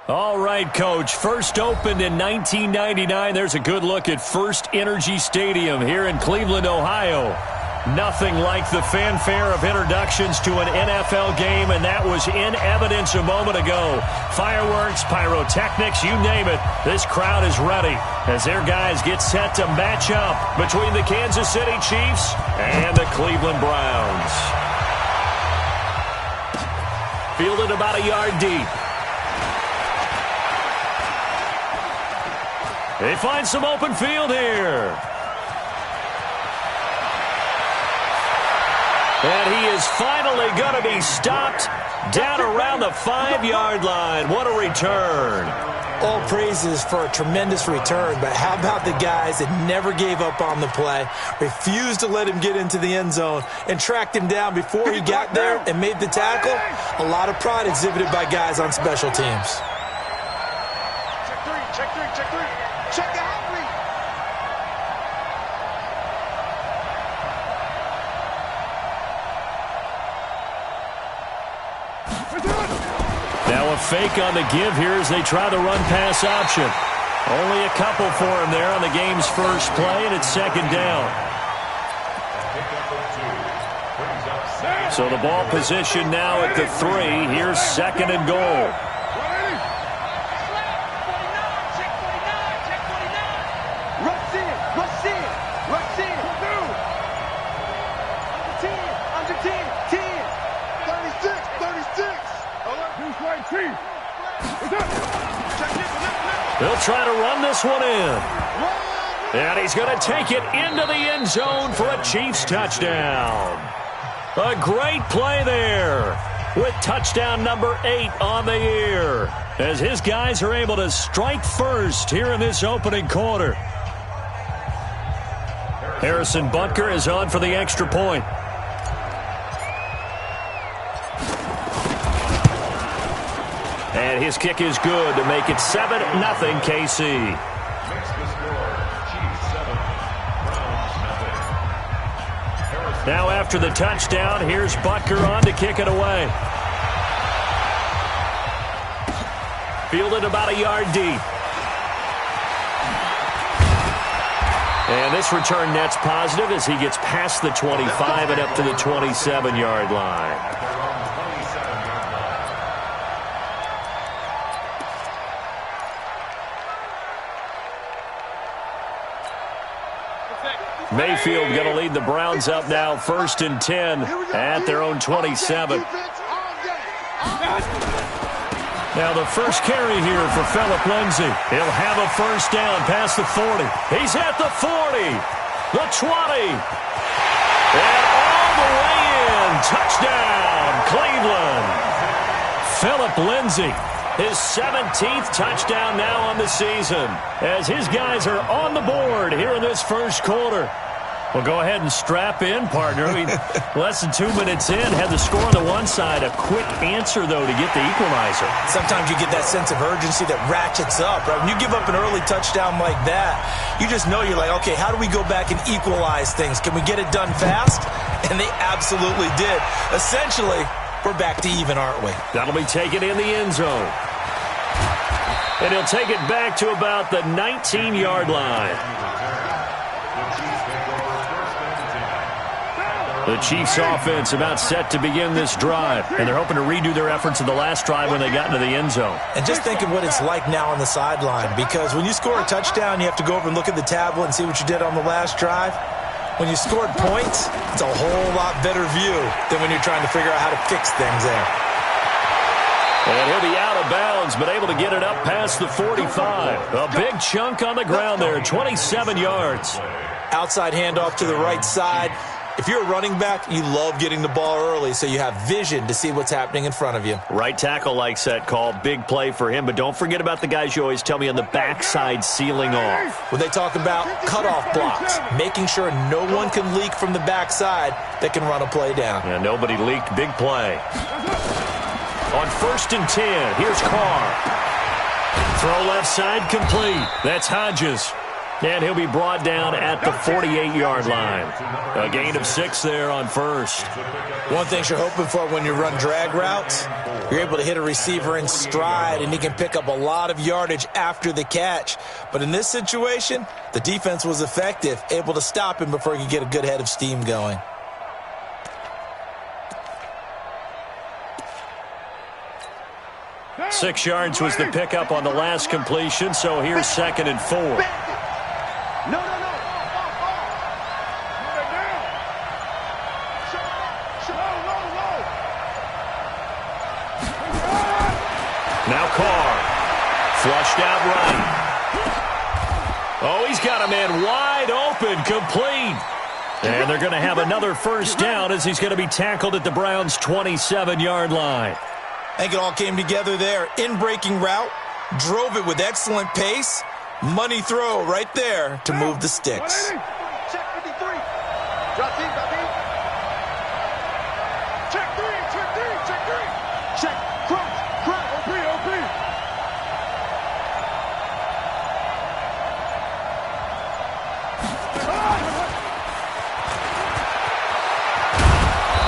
All right, Coach. First opened in 1999. There's a good look at First Energy Stadium here in Cleveland, Ohio. Nothing like the fanfare of introductions to an NFL game, and that was in evidence a moment ago. Fireworks, pyrotechnics, you name it. This crowd is ready as their guys get set to match up between the Kansas City Chiefs and the Cleveland Browns. Fielded about a yard deep. They find some open field here. And he is finally going to be stopped down around the 5-yard line. What a return. All praises for a tremendous return, but how about the guys that never gave up on the play, refused to let him get into the end zone, and tracked him down before he got there and made the tackle? A lot of pride exhibited by guys on special teams. Check three, check three, check three. Check out three. Now a fake on the give here as they try the run-pass option. Only a couple for him there on the game's first play, and it's second down. So the ball position now at the 3. Here's second and goal. They'll try to run this one in. And he's going to take it into the end zone for a Chiefs touchdown. A great play there with touchdown number 8 on the year as his guys are able to strike first here in this opening quarter. Harrison Butker is on for the extra point. And his kick is good to make it 7-0 KC. Now after the touchdown, here's Butker on to kick it away. Fielded about a yard deep. And this return net's positive as he gets past the 25 and up to the 27-yard line. Mayfield going to lead the Browns up now, 1st and 10 at their own 27. Now the first carry here for Phillip Lindsay. He'll have a first down past the 40. He's at the 40, the 20, and all the way in. Touchdown, Cleveland. Phillip Lindsay, his 17th touchdown now on the season as his guys are on the board here in this first quarter. Well, go ahead and strap in, partner. Less than 2 minutes in, had the score on the one side. A quick answer, though, to get the equalizer. Sometimes you get that sense of urgency that ratchets up, right? When you give up an early touchdown like that, you just know you're like, okay, how do we go back and equalize things? Can we get it done fast? And they absolutely did. Essentially, we're back to even, aren't we? That'll be taken in the end zone. And he'll take it back to about the 19-yard line. The Chiefs offense about set to begin this drive, and they're hoping to redo their efforts in the last drive when they got into the end zone. And just think of what it's like now on the sideline, because when you score a touchdown, you have to go over and look at the tablet and see what you did on the last drive. When you scored points, it's a whole lot better view than when you're trying to figure out how to fix things there. And he'll be out of bounds, but able to get it up past the 45. A big chunk on the ground there, 27 yards. Outside handoff to the right side. If you're a running back, you love getting the ball early so you have vision to see what's happening in front of you. Right tackle likes that call. Big play for him, but don't forget about the guys you always tell me on the backside sealing off. When they talk about cutoff blocks, making sure no one can leak from the backside that can run a play down. Yeah, nobody leaked. Big play. On 1st and 10, here's Carr. Throw left side complete. That's Hodges. And he'll be brought down at the 48-yard line. A gain of 6 there on first. One thing you're hoping for when you run drag routes, you're able to hit a receiver in stride, and he can pick up a lot of yardage after the catch. But in this situation, the defense was effective, able to stop him before he could get a good head of steam going. Six yards was the pickup on the last completion, so here's 2nd and 4. No. Now Carr. Flushed out right. Oh, he's got a man wide open, complete. And they're going to have another first down as he's going to be tackled at the Browns' 27-yard line. I think it all came together there. In-breaking route, drove it with excellent pace. Money throw right there to move the sticks. Check 53. Drop deep, drop deep. Check 3, check 3, check 3. Check, cross, OP.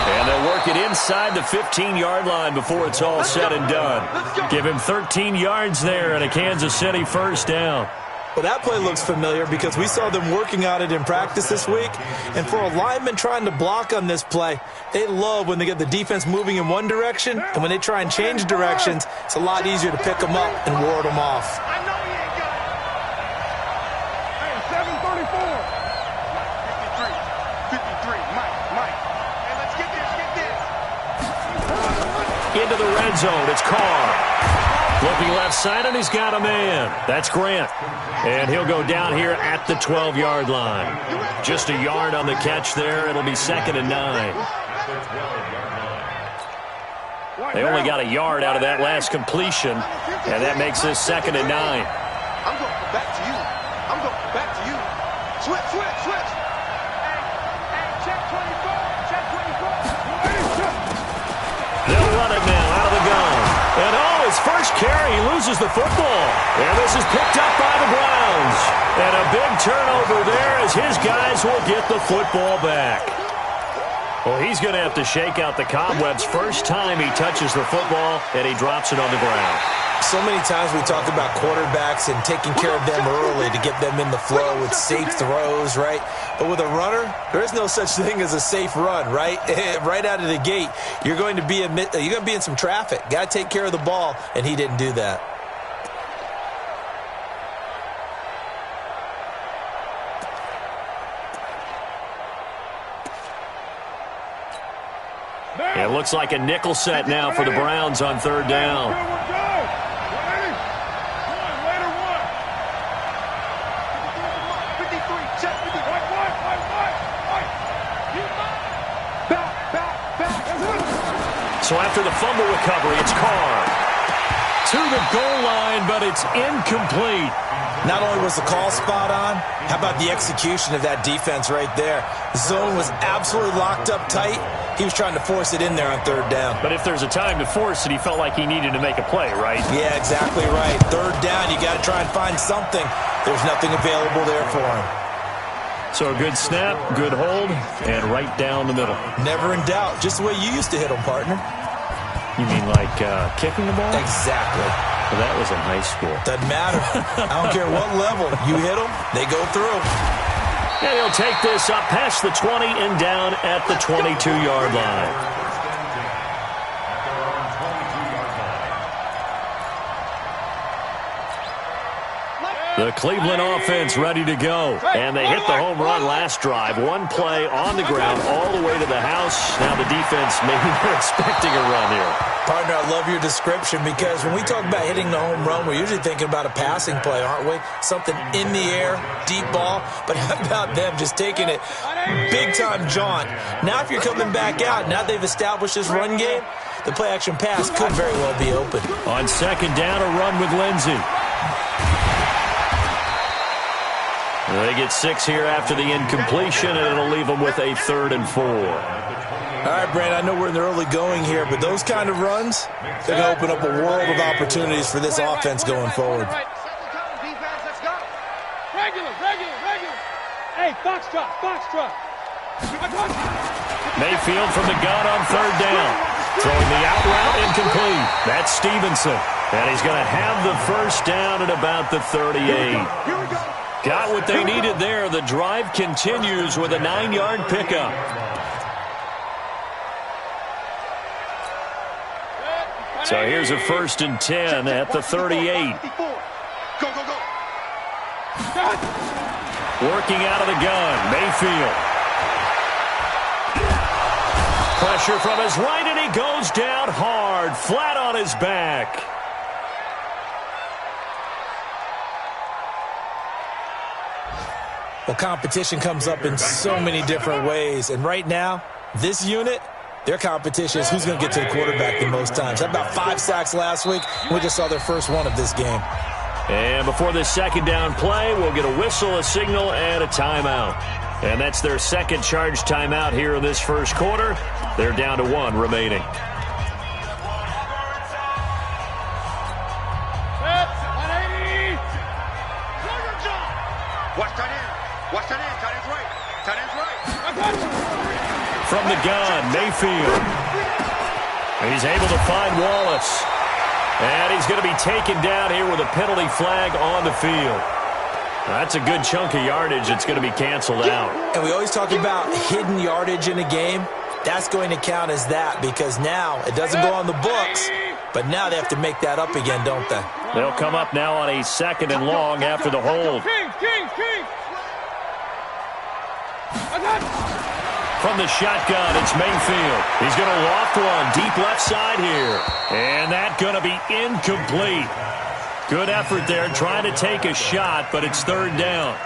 And they'll work it inside the 15-yard line before it's all said and done. Give him 13 yards there and a Kansas City first down. Well, that play looks familiar because we saw them working on it in practice this week. And for a lineman trying to block on this play, they love when they get the defense moving in one direction. And when they try and change directions, it's a lot easier to pick them up and ward them off. I know he ain't got it. Hey, 734. 53, Mike. Hey, let's get this. Into the red zone, it's Carr. Looking left side, and he's got a man. That's Grant. And he'll go down here at the 12-yard line. Just a yard on the catch there. It'll be 2nd and 9. They only got a yard out of that last completion, and that makes this 2nd and 9. I'm going back to you. Switch. Hey, check 24. They'll run it now out of the gun. And his first carry, he loses the football. And this is picked up by the Browns. And a big turnover there as his guys will get the football back. Well, he's going to have to shake out the cobwebs first time he touches the football, and he drops it on the ground. So many times we talk about quarterbacks and taking care of them early to get them in the flow with safe throws, right? But with a runner, there is no such thing as a safe run, right? Right out of the gate, you're going to be in some traffic. Got to take care of the ball, and he didn't do that. It looks like a nickel set now for the Browns on 3rd down. So after the fumble recovery, it's Carr. To the goal line, but it's incomplete. Not only was the call spot on, how about the execution of that defense right there? The zone was absolutely locked up tight. He was trying to force it in there on 3rd down. But if there's a time to force it, he felt like he needed to make a play, right? Yeah, exactly right. 3rd down, you got to try and find something. There's nothing available there for him. So a good snap, good hold, and right down the middle. Never in doubt. Just the way you used to hit them, partner. You mean like kicking the ball? Exactly. Well, that was in high school. Doesn't matter. I don't care what level. You hit them, they go through. And he'll take this up past the 20 and down at the 22-yard line. The Cleveland offense ready to go. And they hit the home run last drive. One play on the ground all the way to the house. Now the defense, maybe they're expecting a run here. Partner, I love your description because when we talk about hitting the home run, we're usually thinking about a passing play, aren't we? Something in the air, deep ball. But how about them just taking it big-time jaunt? Now if you're coming back out, now they've established this run game, the play-action pass could very well be open. On 2nd down, a run with Lindsey. They get 6 here after the incompletion, and it'll leave them with a 3rd and 4. All right, Brand, I know we're in the early going here, but those kind of runs, they're going to open up a world of opportunities for this offense going forward. Regular. Mayfield from the gun on third down. Throwing the out route incomplete. That's Stevenson. And he's going to have the first down at about the 38. Got what they needed there. The drive continues with a 9-yard pickup. So here's a 1st and 10 at the 38. Go, go, go. Working out of the gun, Mayfield. Pressure from his right, and he goes down hard, flat on his back. Well, competition comes up in so many different ways, and right now, this unit, their competition is who's going to get to the quarterback the most times. Had about 5 sacks last week. We just saw their first one of this game. And before this second down play, we'll get a whistle, a signal, and a timeout. And that's their second charge timeout here in this first quarter. They're down to 1 remaining. Watch tight end. Watch tight end. Tight end's right. Tight end's right. From the gun, Mayfield. He's able to find Wallace. And he's going to be taken down here with a penalty flag on the field. That's a good chunk of yardage that's going to be canceled out. And we always talk about hidden yardage in a game. That's going to count as that because now it doesn't go on the books, but now they have to make that up again, don't they? They'll come up now on a 2nd and long after the hold. From the shotgun, it's Mayfield. He's going to loft one deep left side here. And that's going to be incomplete. Good effort there trying to take a shot, but it's 3rd down.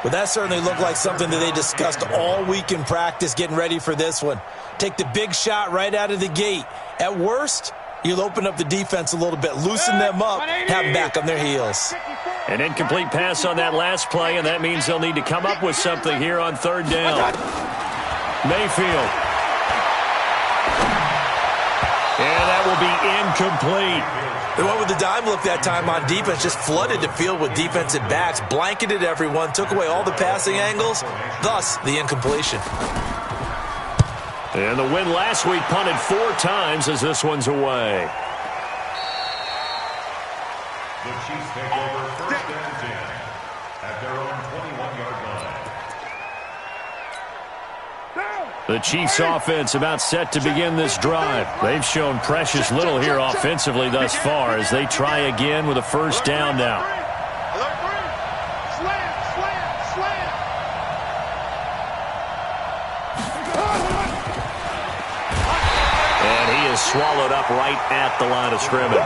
Well, that certainly looked like something that they discussed all week in practice getting ready for this one. Take the big shot right out of the gate. At worst, you'll open up the defense a little bit, loosen them up, have them back on their heels. An incomplete pass on that last play, and that means they'll need to come up with something here on 3rd down. Mayfield. And that will be incomplete. They went with the dime look that time on defense, just flooded the field with defensive backs, blanketed everyone, took away all the passing angles, thus the incompletion. And the win last week punted 4 times as this one's away. The Chiefs take over 1st and 10 at their own 21-yard line. The Chiefs offense about set to begin this drive. They've shown precious little here offensively thus far as they try again with a 1st down now. And he is swallowed up right at the line of scrimmage.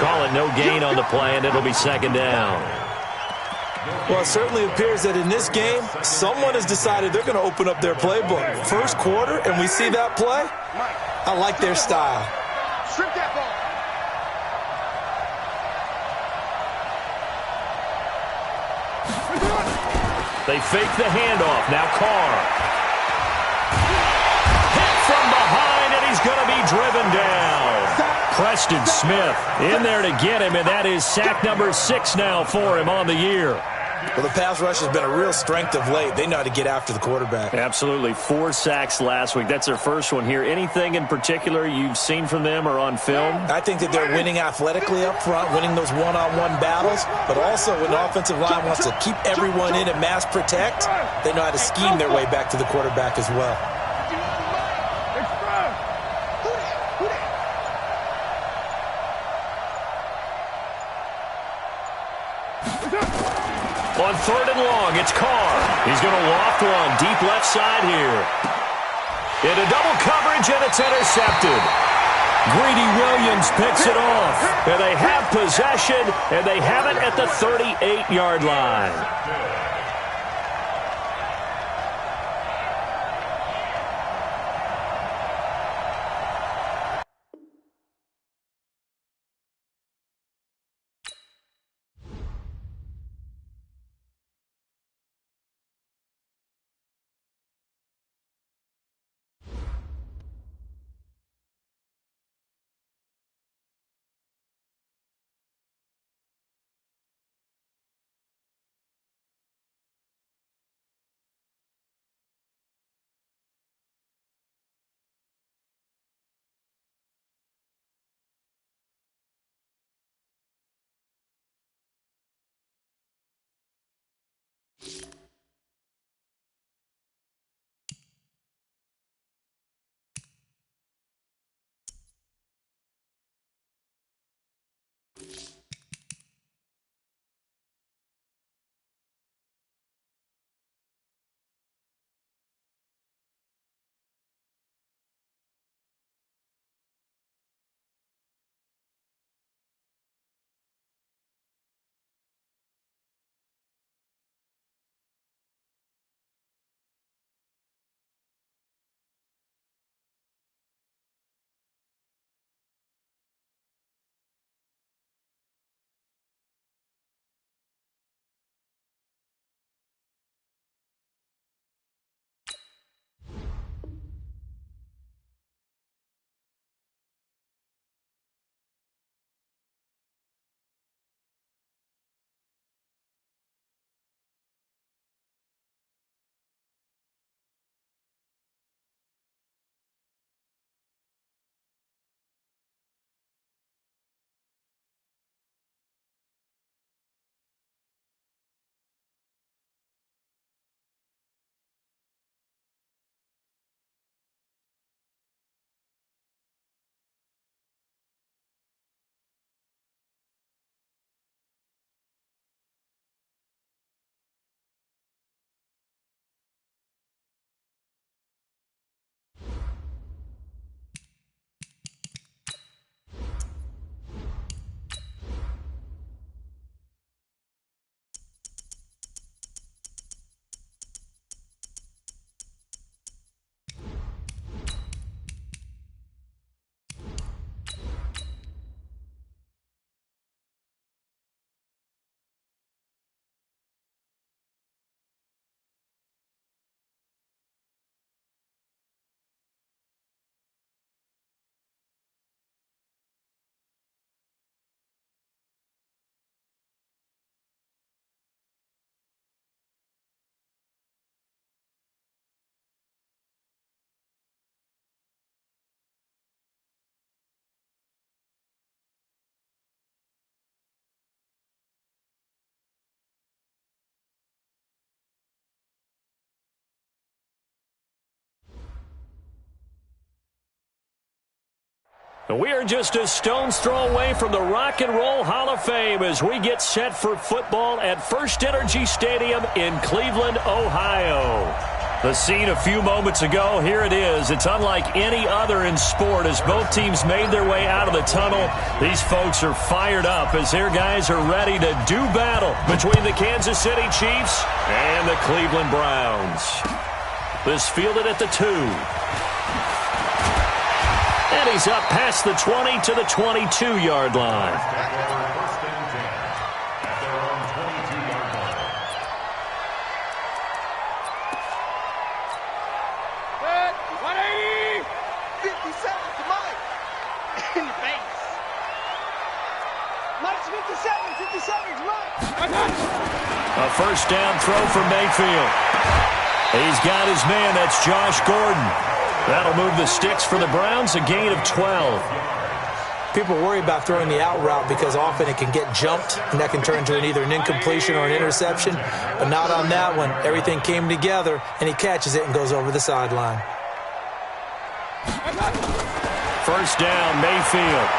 Call it no gain on the play, and it'll be 2nd down. Well, it certainly appears that in this game, someone has decided they're going to open up their playbook. First quarter, and we see that play. I like their style. Strip that ball. They fake the handoff. Now Carr. Hit from behind, and he's going to be driven down. Preston Smith in there to get him, and that is sack number 6 now for him on the year. Well, the pass rush has been a real strength of late. They know how to get after the quarterback. Absolutely. 4 sacks last week. That's their first one here. Anything in particular you've seen from them or on film? I think that they're winning athletically up front, winning those one-on-one battles, but also when the offensive line wants to keep everyone in and mass protect, they know how to scheme their way back to the quarterback as well. On 3rd and long, it's Carr. He's going to loft one deep left side here. Into double coverage, and it's intercepted. Greedy Williams picks it off. And they have possession, and they have it at the 38-yard line. We are just a stone's throw away from the Rock and Roll Hall of Fame as we get set for football at First Energy Stadium in Cleveland, Ohio. The scene a few moments ago, here it is. It's unlike any other in sport as both teams made their way out of the tunnel. These folks are fired up as their guys are ready to do battle between the Kansas City Chiefs and the Cleveland Browns. This fielded at the 2. And he's up past the 20 to the 22-yard line. A first down throw for Mayfield. He's got his man. That's Josh Gordon. That'll move the sticks for the Browns, a gain of 12. People worry about throwing the out route because often it can get jumped, and that can turn into either an incompletion or an interception. But not on that one. Everything came together, and he catches it and goes over the sideline. First down, Mayfield.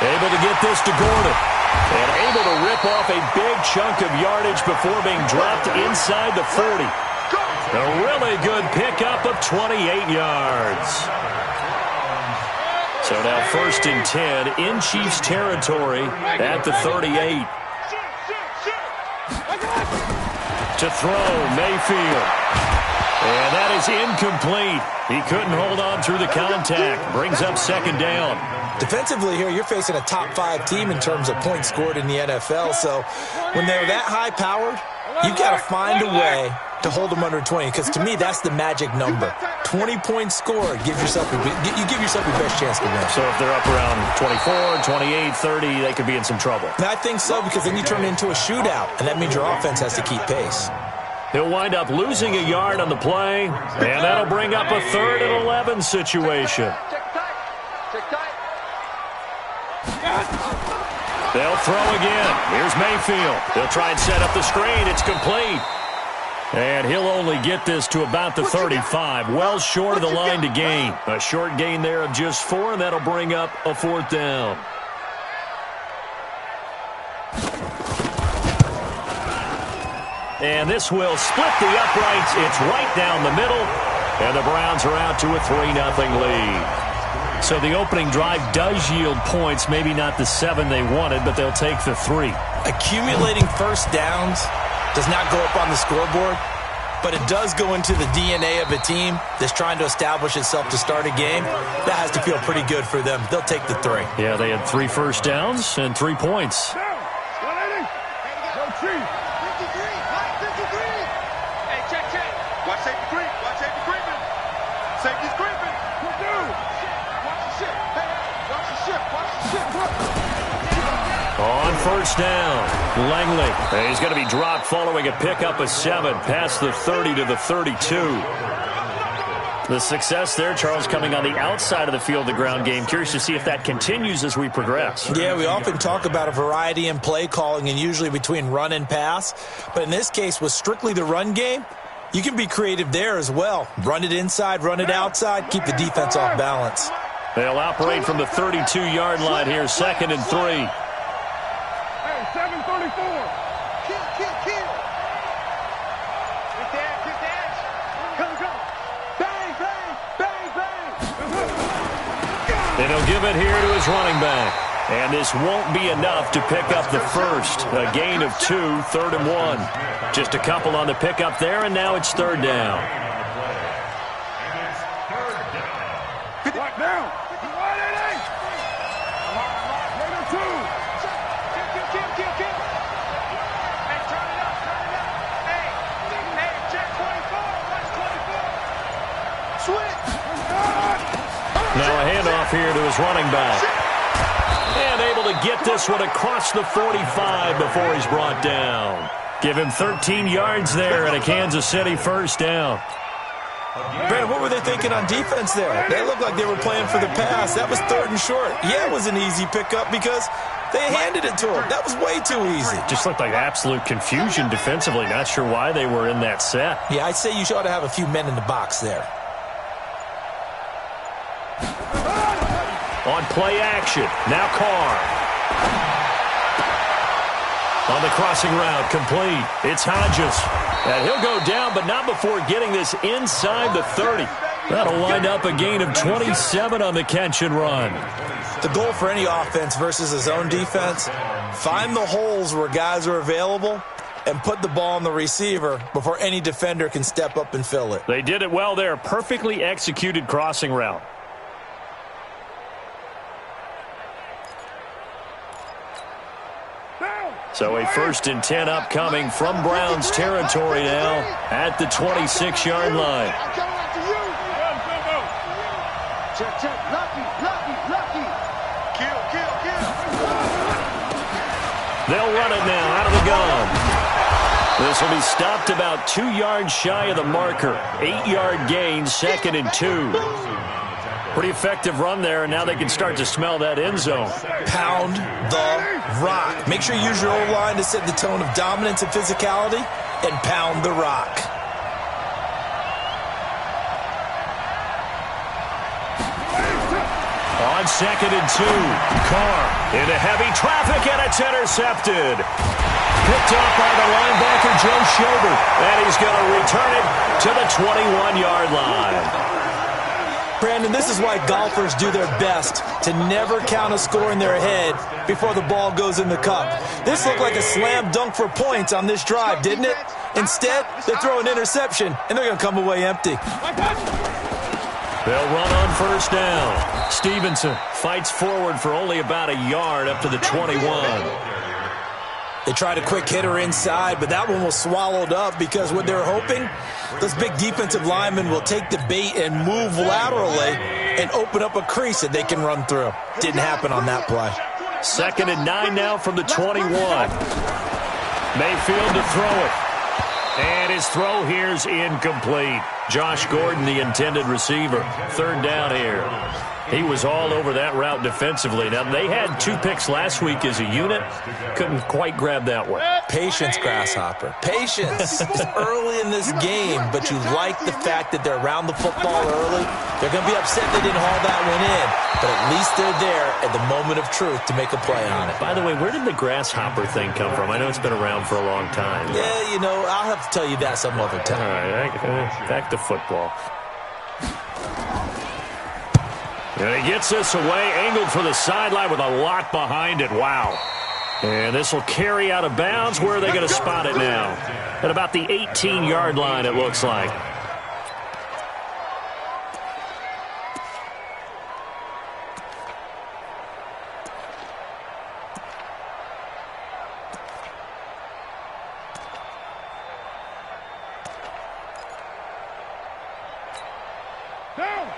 Able to get this to Gordon. And able to rip off a big chunk of yardage before being dropped inside the 40. A really good pickup of 28 yards. So now 1st and 10 in Chiefs territory at the 38. To throw, Mayfield. And that is incomplete. He couldn't hold on through the contact. Brings up 2nd down. Defensively here, you're facing a top-5 team in terms of points scored in the NFL. So when they're that high-powered, you've got to find a way to hold them under 20, because to me, that's the magic number. 20 points scored, you give yourself your best chance to win. So if they're up around 24, 28, 30, they could be in some trouble. And I think so, because then you turn it into a shootout, and that means your offense has to keep pace. He'll wind up losing a yard on the play, and that'll bring up a 3rd and 11 situation. They'll throw again. Here's Mayfield. They'll try and set up the screen. It's complete. And he'll only get this to about the 35, well short of the line to gain. A short gain there of just 4, and that'll bring up a 4th down. And this will split the uprights. It's right down the middle, and the Browns are out to a 3-0 lead. So the opening drive does yield points, maybe not the 7 they wanted, but they'll take the 3. Accumulating first downs does not go up on the scoreboard, but it does go into the DNA of a team that's trying to establish itself to start a game. That has to feel pretty good for them. They'll take the 3. Yeah, they had 3 first downs and 3 points. Watch safety creep. Watch safety creeping. Safety's creeping. Watch the ship. Hey, watch the ship. Watch the ship. On first down, Langley. He's going to be dropped following a pickup of 7 past the 30 to the 32. The success there, Charles, coming on the outside of the field, the ground game. Curious to see if that continues as we progress. Yeah, we often talk about a variety in play calling and usually between run and pass. But in this case, with strictly the run game, you can be creative there as well. Run it inside, run it outside, keep the defense off balance. They'll operate from the 32-yard line here, 2nd and 3. Hey, 734. Kill. Get the edge. Go. Bang. And he'll give it here to his running back. And this won't be enough to pick up the first. A gain of 2, 3rd and 1. Just a couple on the pickup there, and now it's 3rd down. What now? Kill. Hey, turn it up. Hey, check 24. Watch 24. Switch. Now a handoff here to his running back. And able to get this one across the 45 before he's brought down. Give him 13 yards there and a Kansas City first down. Brandon, what were they thinking on defense there? They looked like they were playing for the pass. That was 3rd and short. Yeah, it was an easy pickup because they handed it to him. That was way too easy. Just looked like absolute confusion defensively. Not sure why they were in that set. Yeah, I'd say you ought to have a few men in the box there. on play action. Now Carr. On the crossing route, complete. It's Hodges. And he'll go down, but not before getting this inside the 30. That'll wind up a gain of 27 on the catch and run. The goal for any offense versus a zone defense, find the holes where guys are available and put the ball on the receiver before any defender can step up and fill it. They did it well there. Perfectly executed crossing route. So a 1st and 10 upcoming from Browns territory now at the 26-yard line. Check. Lucky. Kill. They'll run it now out of the gun. This will be stopped about 2 yards shy of the marker. 8-yard gain, 2nd and 2. Pretty effective run there, and now they can start to smell that end zone. Pound the rock. Make sure you use your O-line to set the tone of dominance and physicality, and pound the rock. On 2nd and 2, Carr into heavy traffic, and it's intercepted. Picked up by the linebacker, Joe Schobert, and he's going to return it to the 21-yard line. Brandon, this is why golfers do their best to never count a score in their head before the ball goes in the cup. This looked like a slam dunk for points on this drive, didn't it? Instead, they throw an interception, and they're going to come away empty. They'll run on 1st down. Stevenson fights forward for only about a yard up to the 21. They tried a quick hitter inside, but that one was swallowed up because what they're hoping, those big defensive linemen will take the bait and move laterally and open up a crease that they can run through. Didn't happen on that play. 2nd and 9 now from the 21. Mayfield to throw it. And his throw here's incomplete. Josh Gordon, the intended receiver. 3rd down here. He was all over that route defensively. Now, they had 2 picks last week as a unit. Couldn't quite grab that one. Patience, Grasshopper. Patience. It's early in this game, but you like the fact that they're around the football early. They're going to be upset they didn't haul that one in, but at least they're there at the moment of truth to make a play on it. By the way, where did the grasshopper thing come from? I know it's been around for a long time. Yeah, you know, I'll have to tell you that some other time. All right, back to football. And he gets this away, angled for the sideline with a lot behind it. Wow. And this will carry out of bounds. Where are they going to spot it now? At about the 18-yard line, it looks like.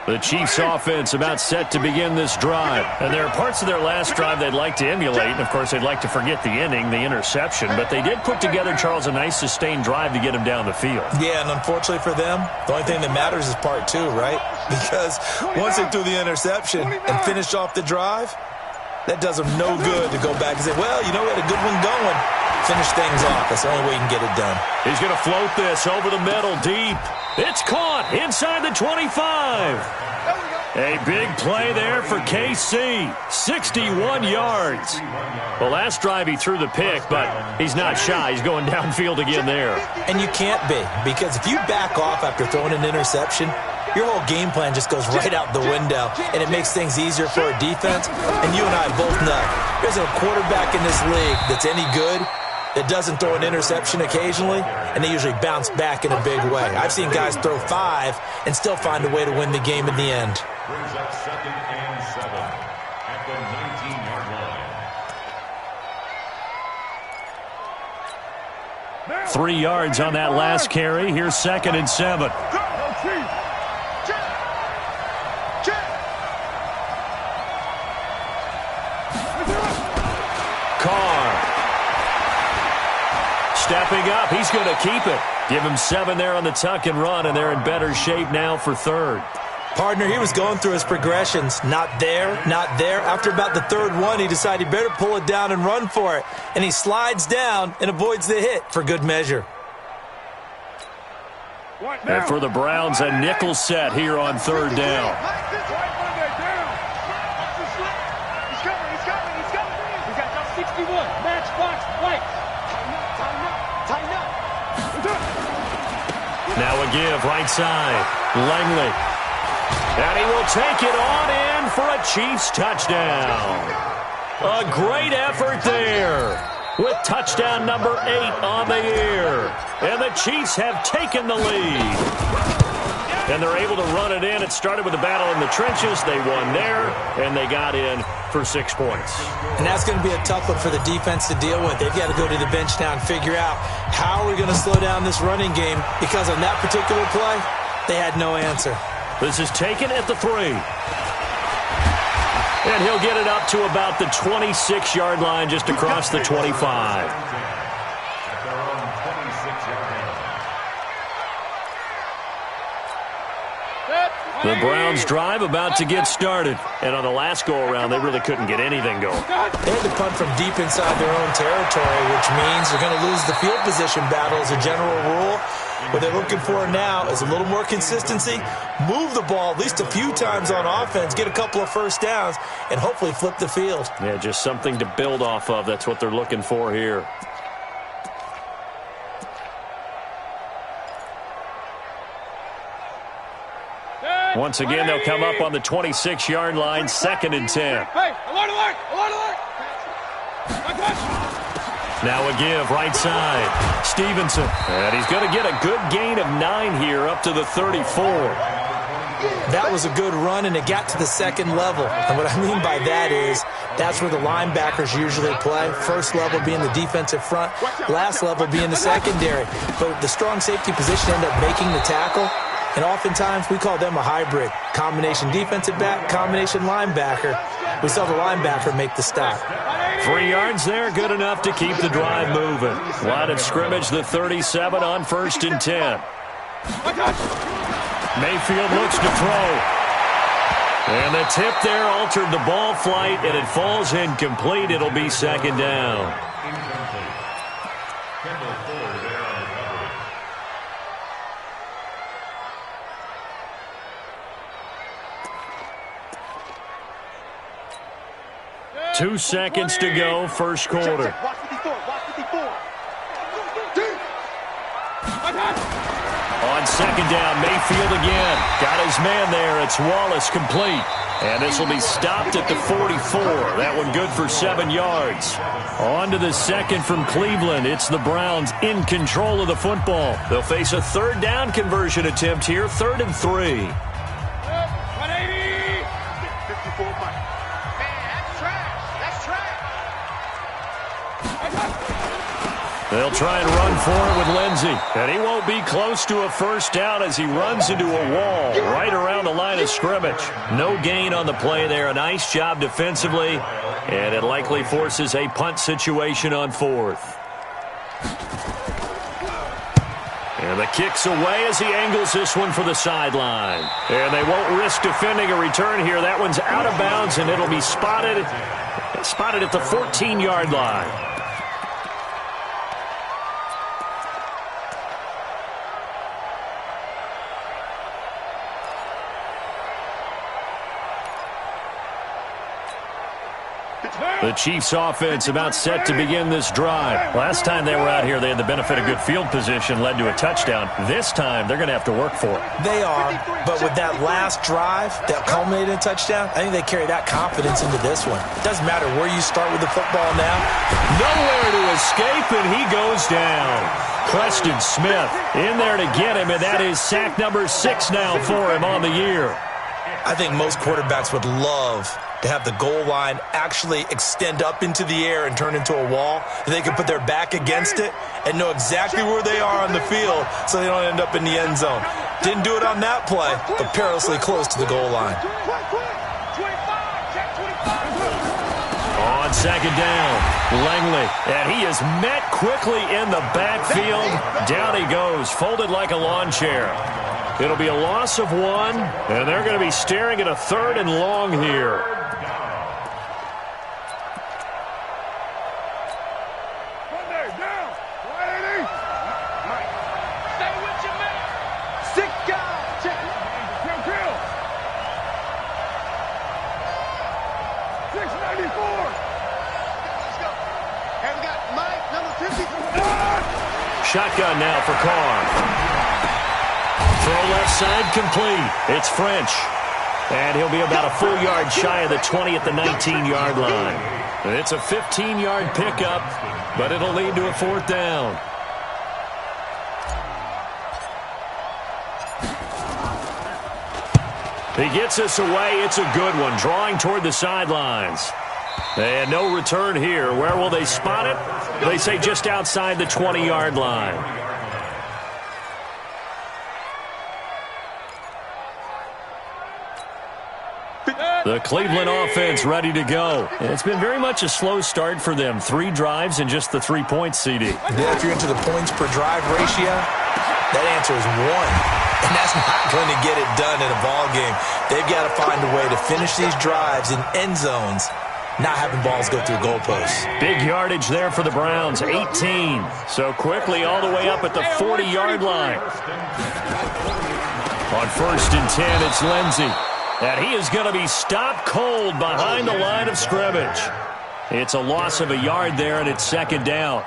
The Chiefs offense about set to begin this drive. And there are parts of their last drive they'd like to emulate. And, of course, they'd like to forget the inning, the interception. But they did put together, Charles, a nice sustained drive to get him down the field. Yeah, and unfortunately for them, the only thing that matters is part 2, right? Because once they threw the interception and finished off the drive, that does them no good to go back and say, well, you know, we had a good one going. Finish things off. That's the only way you can get it done. He's going to float this over the middle, deep. It's caught inside the 25. A big play there for KC. 61 yards. Well, last drive he threw the pick, but he's not shy. He's going downfield again there. And you can't be, because if you back off after throwing an interception, your whole game plan just goes right out the window, and it makes things easier for a defense. And you and I both know there's a quarterback in this league that's any good that doesn't throw an interception occasionally, and they usually bounce back in a big way. I've seen guys throw 5 and still find a way to win the game in the end. Brings up 2nd and 7 at the 19-yard line. 3 yards on that last carry. Here's 2nd and 7. Stepping up, he's going to keep it. Give him 7 there on the tuck and run, and they're in better shape now for 3rd. Partner, he was going through his progressions. Not there, not there. After about the 3rd one, he decided he better pull it down and run for it. And he slides down and avoids the hit for good measure. And for the Browns, a nickel set here on 3rd down. Now a give, right side. Langley. And he will take it on in for a Chiefs touchdown. A great effort there with touchdown number 8 on the year. And the Chiefs have taken the lead. And they're able to run it in. It started with a battle in the trenches. They won there, and they got in for 6 points. And that's going to be a tough one for the defense to deal with. They've got to go to the bench now and figure out how are we going to slow down this running game, because on that particular play, they had no answer. This is taken at the 3. And he'll get it up to about the 26-yard line, just across the 25. The Browns drive about to get started. And on the last go-around, they really couldn't get anything going. They had to punt from deep inside their own territory, which means they're going to lose the field position battle as a general rule. What they're looking for now is a little more consistency, move the ball at least a few times on offense, get a couple of first downs, and hopefully flip the field. Yeah, just something to build off of. That's what they're looking for here. Once again, they'll come up on the 26-yard line, 2nd and 10. Hey, alert, alert, alert, alert. Now a give, right side. Stevenson. And he's going to get a good gain of 9 here, up to the 34. That was a good run, and it got to the 2nd level. And what I mean by that is that's where the linebackers usually play. First level being the defensive front, last level being the secondary. But the strong safety position ended up making the tackle. And oftentimes, we call them a hybrid. Combination defensive back, combination linebacker. We saw the linebacker make the stop. 3 yards there, good enough to keep the drive moving. Line of scrimmage, the 37 on 1st and 10. Mayfield looks to throw. And the tip there altered the ball flight, and it falls incomplete. It'll be 2nd down. Two seconds to go, first quarter. Watch 54, watch 54. On 2nd down, Mayfield again. Got his man there. It's Wallace complete. And this will be stopped at the 44. That one good for 7 yards. On to the 2nd from Cleveland. It's the Browns in control of the football. They'll face a 3rd down conversion attempt here, 3rd and 3. 180. 54 Mike. They'll try and run for it with Lindsey. And he won't be close to a first down as he runs into a wall right around the line of scrimmage. No gain on the play there. A nice job defensively. And it likely forces a punt situation on 4th. And the kick's away as he angles this one for the sideline. And they won't risk defending a return here. That one's out of bounds, and it'll be spotted at the 14-yard line. The Chiefs offense about set to begin this drive. Last time they were out here, they had the benefit of good field position, led to a touchdown. This time, they're going to have to work for it. They are, but with that last drive that culminated in a touchdown, I think they carry that confidence into this one. It doesn't matter where you start with the football now. Nowhere to escape, and he goes down. Preston Smith in there to get him, and that is sack number 6 now for him on the year. I think most quarterbacks would love to have the goal line actually extend up into the air and turn into a wall. They can put their back against it and know exactly where they are on the field so they don't end up in the end zone. Didn't do it on that play, but perilously close to the goal line. On 2nd down, Langley, and he is met quickly in the backfield. Down he goes, folded like a lawn chair. It'll be a loss of 1, and they're going to be staring at a 3rd and long here. Shotgun now for Carr. throw left side complete. It's French. And he'll be about a full yard shy of the 20 at the 19-yard line. It's a 15-yard pickup, but it'll lead to a 4th down. He gets us away. It's a good one, drawing toward the sidelines. And no return here. Where will they spot it? They say just outside the 20-yard line. The Cleveland offense ready to go. It's been very much a slow start for them. 3 drives and just the 3 points, CD. Yeah, if you're into the points per drive ratio, that answer is 1. And that's not going to get it done in a ball game. They've got to find a way to finish these drives in end zones, not having balls go through goalposts. Big yardage there for the Browns, 18. So quickly all the way up at the 40-yard line. On 1st and 10, it's Lindsey. And he is going to be stopped cold behind the line of scrimmage. It's a loss of a yard there, and it's 2nd down.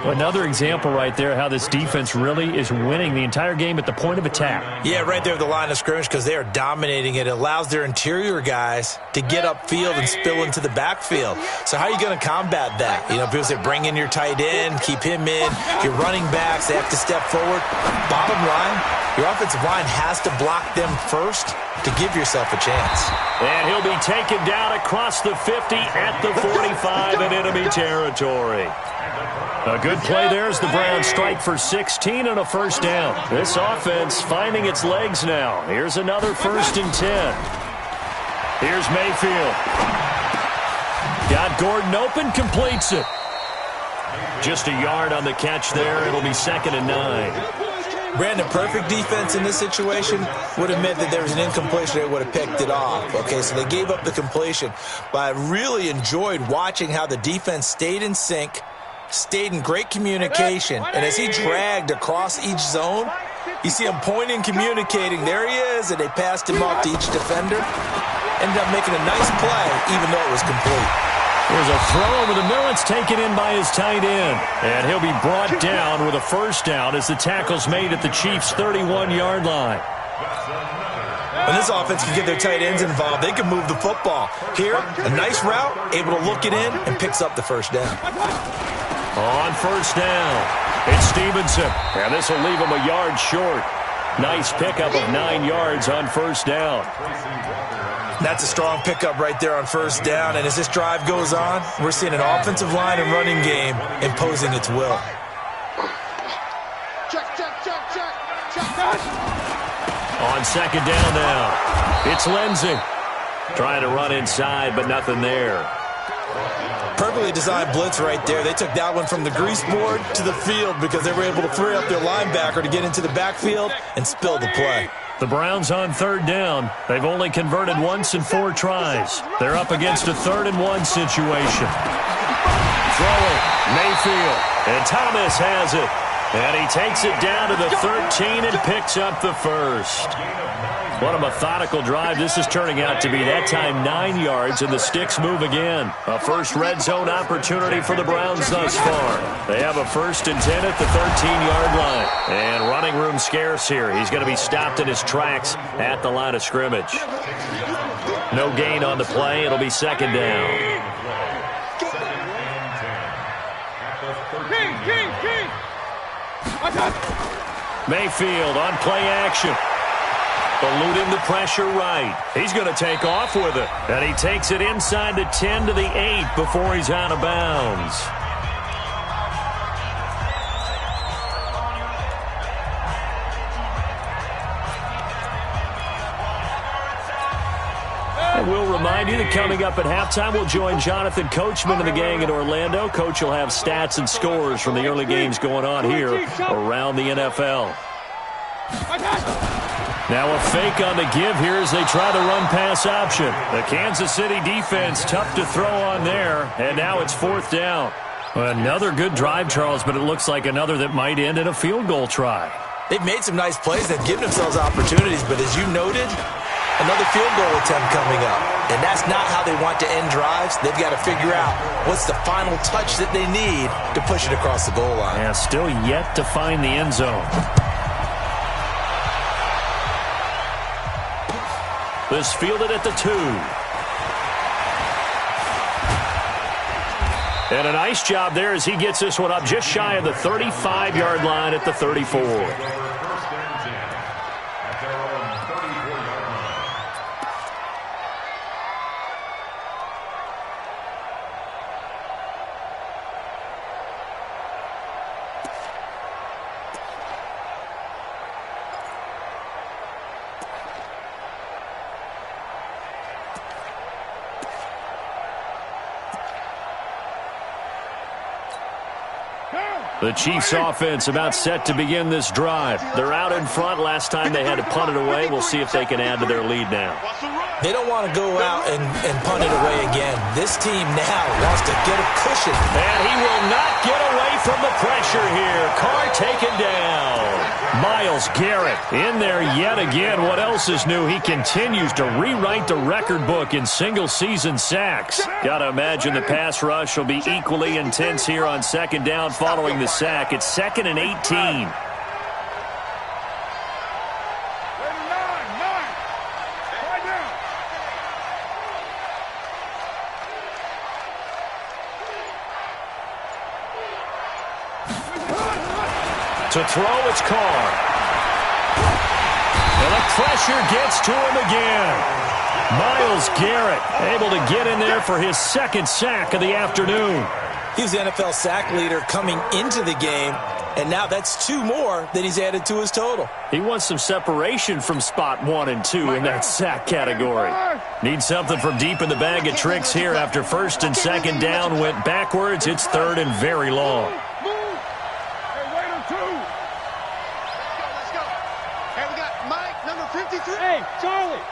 Another example right there how this defense really is winning the entire game at the point of attack. Yeah, right there at the line of scrimmage because they are dominating it. It allows their interior guys to get upfield and spill into the backfield. So how are you going to combat that? You know, people say bring in your tight end, keep him in. Your running backs, they have to step forward. Bottom line, your offensive line has to block them first to give yourself a chance. And he'll be taken down across the 50 at the 45 in enemy territory. A good play there as the Browns strike for 16 and a 1st down. This offense finding its legs now. Here's another 1st and 10. Here's Mayfield. Got Gordon open, completes it. Just a yard on the catch there. It'll be 2nd and 9. Brandon, perfect defense in this situation would have meant that there was an incompletion. They would have picked it off. Okay, so they gave up the completion. But I really enjoyed watching how the defense stayed in sync, stayed in great communication, and as he dragged across each zone, you see him pointing, communicating. There he is, and they passed him off to each defender. Ended up making a nice play, even though it was complete. There's a throw over the middle. It's taken in by his tight end. And he'll be brought down with a 1st down as the tackle's made at the Chiefs' 31-yard line. When this offense can get their tight ends involved, they can move the football. Here, a nice route, able to look it in, and picks up the 1st down. On 1st down, it's Stevenson. And this will leave him a yard short. Nice pickup of 9 yards on 1st down. That's a strong pickup right there on 1st down. And as this drive goes on, we're seeing an offensive line and running game imposing its will. On 2nd down now, it's Lindsey. Trying to run inside, but nothing there. Perfectly designed blitz right there. They took that one from the grease board to the field because they were able to free up their linebacker to get into the backfield and spill the play. The Browns on 3rd down. They've only converted once in 4 tries. They're up against a 3rd and 1 situation. Throwing, Mayfield, and Thomas has it. And he takes it down to the 13 and picks up the 1st. What a methodical drive this is turning out to be. That time 9 yards, and the sticks move again. A first red zone opportunity for the Browns thus far. They have a 1st and 10 at the 13-yard line. And running room scarce here. He's going to be stopped in his tracks at the line of scrimmage. No gain on the play. It'll be 2nd down. Mayfield on play action. Eluding the pressure right. He's going to take off with it. And he takes it inside the 10 to the 8 before he's out of bounds. And we'll remind you that coming up at halftime, we'll join Jonathan Coachman and the gang in Orlando. Coach will have stats and scores from the early games going on here around the NFL. Now a fake on the give here as they try the run-pass option. The Kansas City defense tough to throw on there, and now it's 4th down. Another good drive, Charles, but it looks like another that might end in a field goal try. They've made some nice plays. They've given themselves opportunities, but as you noted, another field goal attempt coming up. And that's not how they want to end drives. They've got to figure out what's the final touch that they need to push it across the goal line. Yeah, still yet to find the end zone. This fielded at the 2. And a nice job there as he gets this one up just shy of the 35-yard line at the 34. The Chiefs offense about set to begin this drive. They're out in front. Last time they had to punt it away. We'll see if they can add to their lead now. They don't want to go out and punt it away again. This team now wants to get a cushion. And he will not get away from the pressure here. Carr taken down. Myles Garrett in there yet again. What else is new? He continues to rewrite the record book in single-season sacks. Got to imagine the pass rush will be equally intense here on second down following the sack. It's 2nd and 18. To throw, it's Carr. And the pressure gets to him again. Myles Garrett able to get in there for his 2nd sack of the afternoon. He's the NFL sack leader coming into the game, and now that's 2 more that he's added to his total. He wants some separation from spot 1 and 2 in that sack category. Needs something from deep in the bag of tricks here after 1st and 2nd down went backwards. It's 3rd and very long. Hey, Charlie!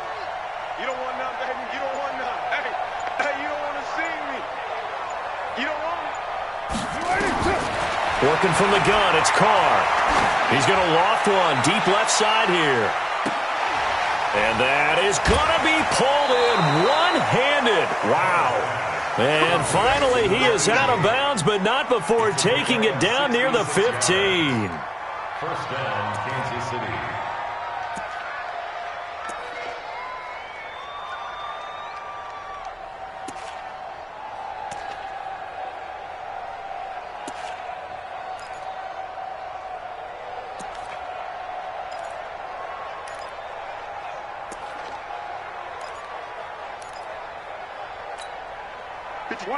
You don't want none, baby. You don't want none. Hey, you don't want to see me. You don't want it. Working from the gun, it's Carr. He's going to loft one deep left side here. And that is going to be pulled in one-handed. Wow. And finally, he is out of bounds, but not before taking it down near the 15. 1st down, Kansas City.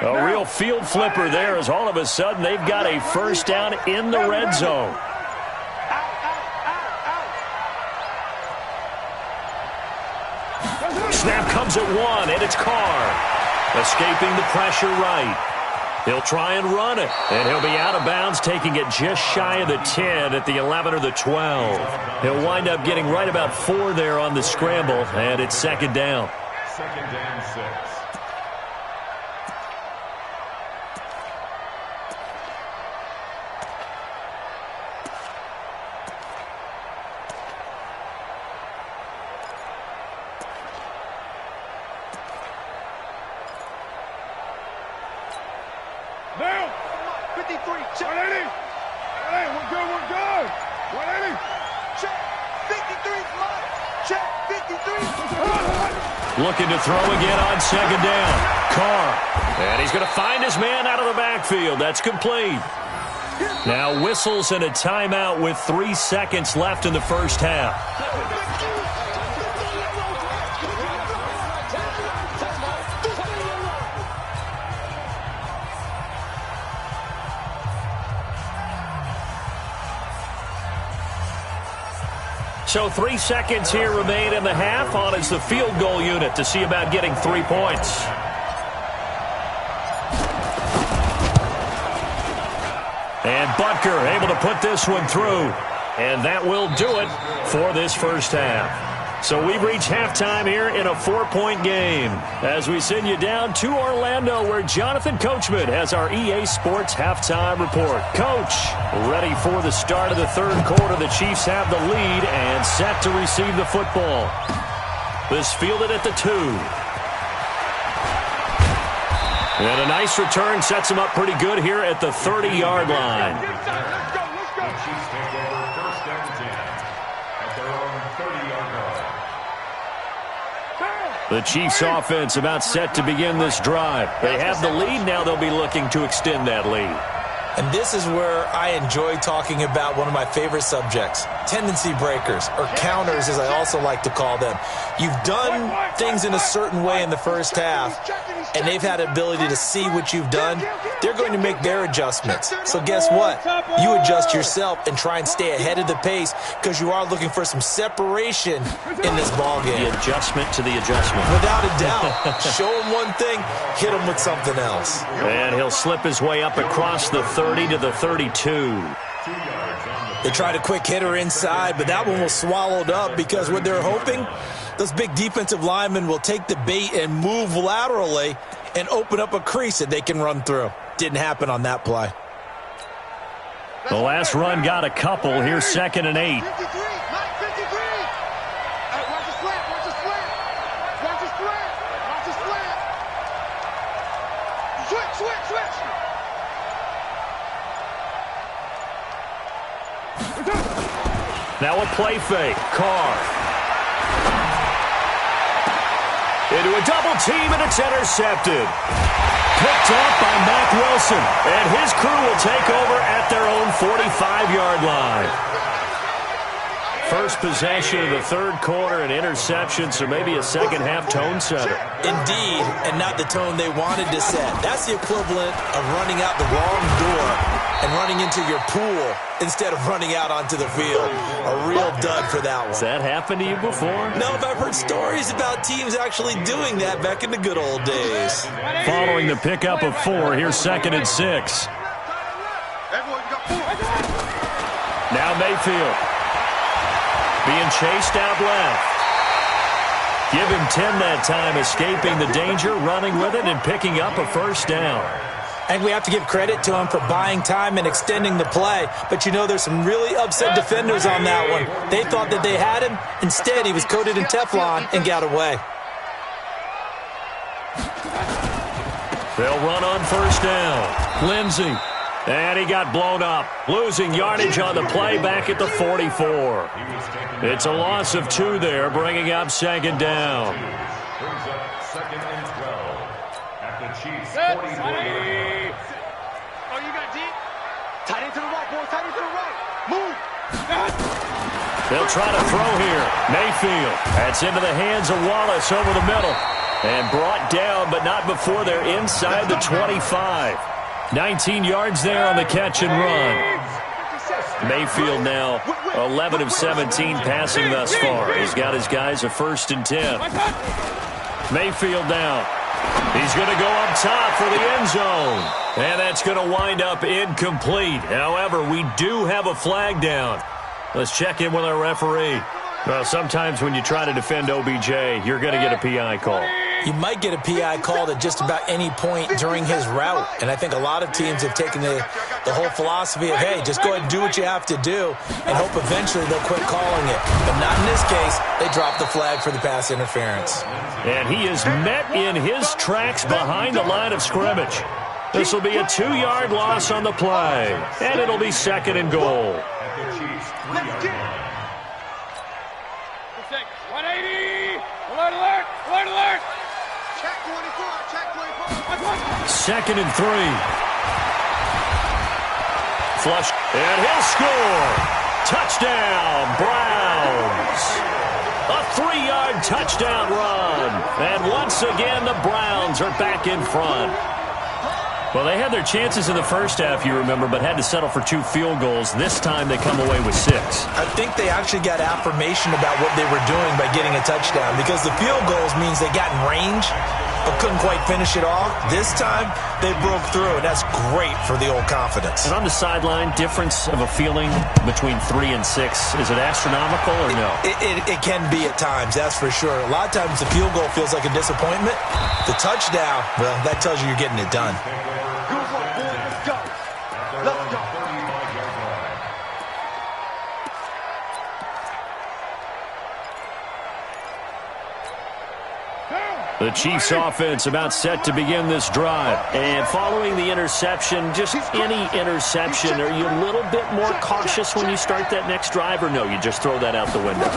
A real field flipper there as all of a sudden they've got a 1st down in the red zone. Snap comes at 1, and it's Carr. Escaping the pressure right. He'll try and run it, and he'll be out of bounds, taking it just shy of the 10 at the 11 or the 12. He'll wind up getting right about 4 there on the scramble, and it's 2nd down. 2nd and 6. Now, 53, check. 180. Hey, we're good. 180. Check. 53's mine. Check. 53. Looking to throw again on 2nd down. Carr. And he's going to find his man out of the backfield. That's complete. Now whistles and a timeout with 3 seconds left in the 1st half. So 3 seconds here remain in the half. On is the field goal unit to see about getting 3 points. And Butker able to put this one through. And that will do it for this 1st half. So we've reached halftime here in a 4-point game as we send you down to Orlando where Jonathan Coachman has our EA Sports halftime report. Coach, ready for the start of the 3rd quarter. The Chiefs have the lead and set to receive the football. This fielded at the 2. And a nice return sets him up pretty good here at the 30-yard line. The Chiefs take over 1st and 10 at their own 30-yard line. The Chiefs offense about set to begin this drive. They have the lead. Now they'll be looking to extend that lead. And this is where I enjoy talking about one of my favorite subjects, tendency breakers, or counters as I also like to call them. You've done things in a certain way in the first half, and they've had the ability to see what you've done. They're going to make their adjustments. So guess what? You adjust yourself and try and stay ahead of the pace because you are looking for some separation in this ballgame. The adjustment to the adjustment. Without a doubt. Show him one thing, hit him with something else. And he'll slip his way up across the 30 to the 32. They tried a quick hitter inside, but that one was swallowed up because what they're hoping, those big defensive linemen will take the bait and move laterally and open up a crease that they can run through. Didn't happen on that play. The last run got a couple. Here's 2nd and 8. 53, Mike, 53. Watch the slant, watch the slant. Watch the slant, watch the slant. Switch. Now a play fake. Carr. Into a double team, and it's intercepted. Picked up by Mack Wilson, and his crew will take over at their own 45-yard line. First possession of the third quarter, an interception, so maybe a second-half tone setter. Indeed, and not the tone they wanted to set. That's the equivalent of running out the wrong door and running into your pool instead of running out onto the field. A real dud for that one. Has that happened to you before? No, but I've heard stories about teams actually doing that back in the good old days. Following the pickup of 4, here's 2nd and 6. Now Mayfield. Being chased out left. Give him 10 that time, escaping the danger, running with it, and picking up a first down. And we have to give credit to him for buying time and extending the play. But you know there's some really upset defenders on that one. They thought that they had him. Instead, he was coated in Teflon and got away. They'll run on first down. Lindsey. And he got blown up. Losing yardage on the play back at the 44. It's a loss of 2 there, bringing up 2nd down. Brings up 2nd and 12 at the Chiefs' 44-yard line. Oh, you got deep? Tight end to the right, boys. Tight end to the right. Move. They'll try to throw here. Mayfield. That's into the hands of Wallace over the middle. And brought down, but not before they're inside the 25. 19 yards there on the catch and run. Mayfield now 11 of 17 passing thus far. He's got his guys a 1st and 10. Mayfield now. He's going to go up top for the end zone. And that's going to wind up incomplete. However, we do have a flag down. Let's check in with our referee. Well, sometimes when you try to defend OBJ, you're going to get a PI call. You might get a PI called at just about any point during his route. And I think a lot of teams have taken the whole philosophy of, hey, just go ahead and do what you have to do and hope eventually they'll quit calling it. But not in this case. They dropped the flag for the pass interference. And he is met in his tracks behind the line of scrimmage. This will be a 2-yard loss on the play. And it'll be 2nd and goal. At the Chiefs' 3-yard line. 180. Alert, alert, alert, alert. Check 24, check 24. 2nd and 3. Flush, and he'll score. Touchdown, Browns. A 3-yard touchdown run. And once again, the Browns are back in front. Well, they had their chances in the first half, you remember, but had to settle for 2 field goals. This time they come away with 6. I think they actually got affirmation about what they were doing by getting a touchdown because the field goals means they got in range but couldn't quite finish it off. This time, they broke through, and that's great for the old confidence. And on the sideline, difference of a feeling between 3 and 6, is it astronomical or no? It can be at times, that's for sure. A lot of times the field goal feels like a disappointment. The touchdown, well, that tells you you're getting it done. The Chiefs offense about set to begin this drive. And following the interception, just any interception, are you a little bit more cautious when you start that next drive, or no, you just throw that out the window?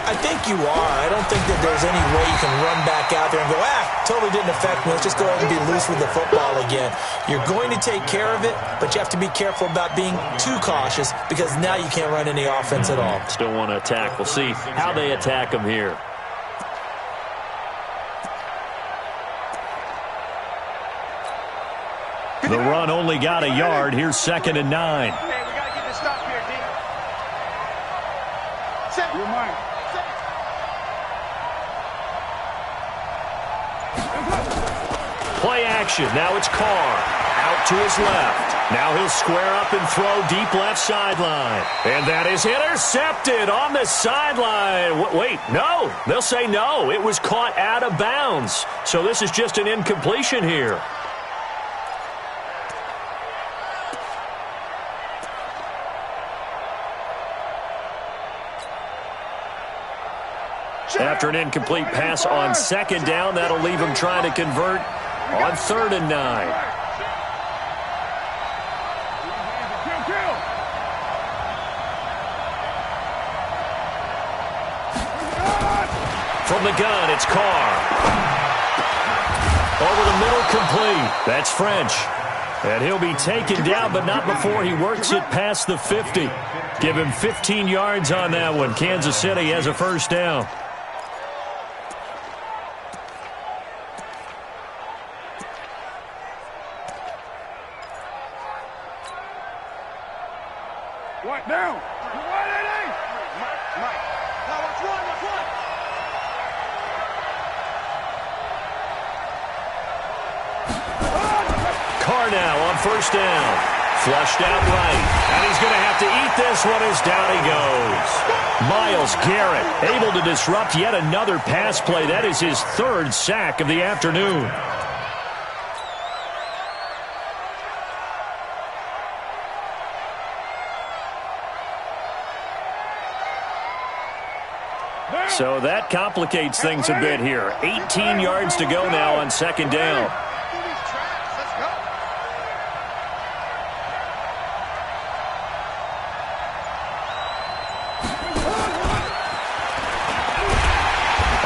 I think you are. I don't think that there's any way you can run back out there and go, totally didn't affect me. Let's just go ahead and be loose with the football again. You're going to take care of it, but you have to be careful about being too cautious because now you can't run any offense at all. Still want to attack. We'll see how they attack them here. The run only got a yard. Here's 2nd and 9. Hey, we got to get this stop here, D. Set. You're mine. Play action. Now it's Carr. Out to his left. Now he'll square up and throw deep left sideline. And that is intercepted on the sideline. Wait, no. They'll say no. It was caught out of bounds. So this is just an incompletion here. After an incomplete pass on 2nd down, that'll leave him trying to convert on 3rd and 9. From the gun, it's Carr. Over the middle, complete. That's French. And he'll be taken down, but not before he works it past the 50. Give him 15 yards on that one. Kansas City has a 1st down. What now? Mike. Now let's run. Carr now on 1st down. Flushed out right. And he's going to have to eat this one as down he goes. Myles Garrett able to disrupt yet another pass play. That is his 3rd sack of the afternoon. So that complicates things a bit here. 18 yards to go now on 2nd down.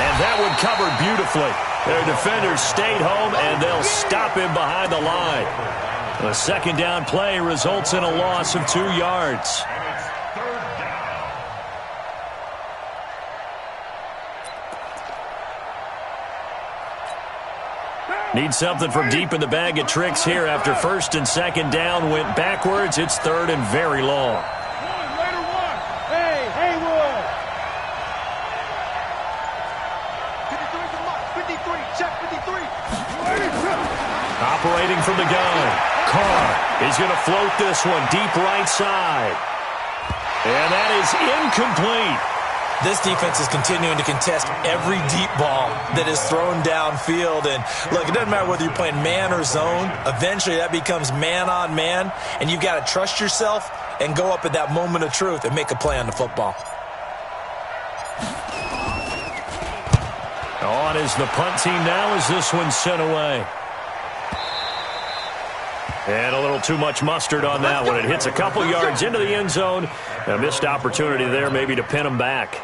And that one covered beautifully. Their defenders stayed home, and they'll stop him behind the line. The 2nd down play results in a loss of 2 yards. Need something from deep in the bag of tricks here after 1st and 2nd down went backwards. It's 3rd and very long. Hey, Haywood. 53, check 53. Operating from the gun. Carr is going to float this one deep right side. And that is incomplete. This defense is continuing to contest every deep ball that is thrown downfield. And, look, it doesn't matter whether you're playing man or zone. Eventually, that becomes man-on-man, and you've got to trust yourself and go up at that moment of truth and make a play on the football. On is the punt team now as this one's sent away. And a little too much mustard on that one. It hits a couple yards into the end zone. A missed opportunity there maybe to pin him back.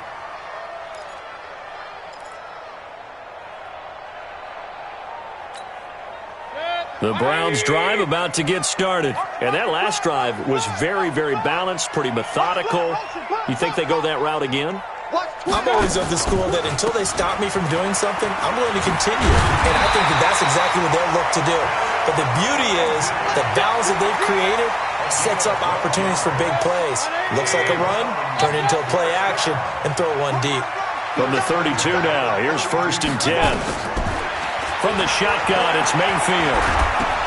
The Browns' drive about to get started. And that last drive was very, very balanced, pretty methodical. You think they go that route again? I'm always of the school that until they stop me from doing something, I'm willing to continue. And I think that that's exactly what they'll look to do. But the beauty is the balance that they've created sets up opportunities for big plays. Looks like a run, turn into a play action, and throw one deep. From the 32 now, here's 1st and 10. From the shotgun, it's Mayfield.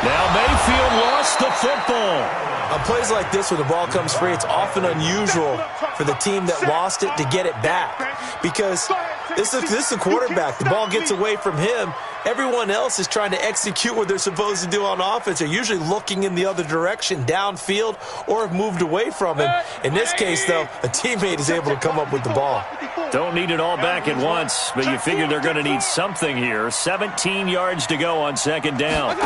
Now Mayfield lost the football. On plays like this where the ball comes free, it's often unusual for the team that lost it to get it back. Because this is a quarterback. The ball gets away from him. Everyone else is trying to execute what they're supposed to do on offense. They're usually looking in the other direction, downfield, or have moved away from him. In this case, though, a teammate is able to come up with the ball. Don't need it all back at once, but you figure they're going to need something here. 17 yards to go on 2nd down.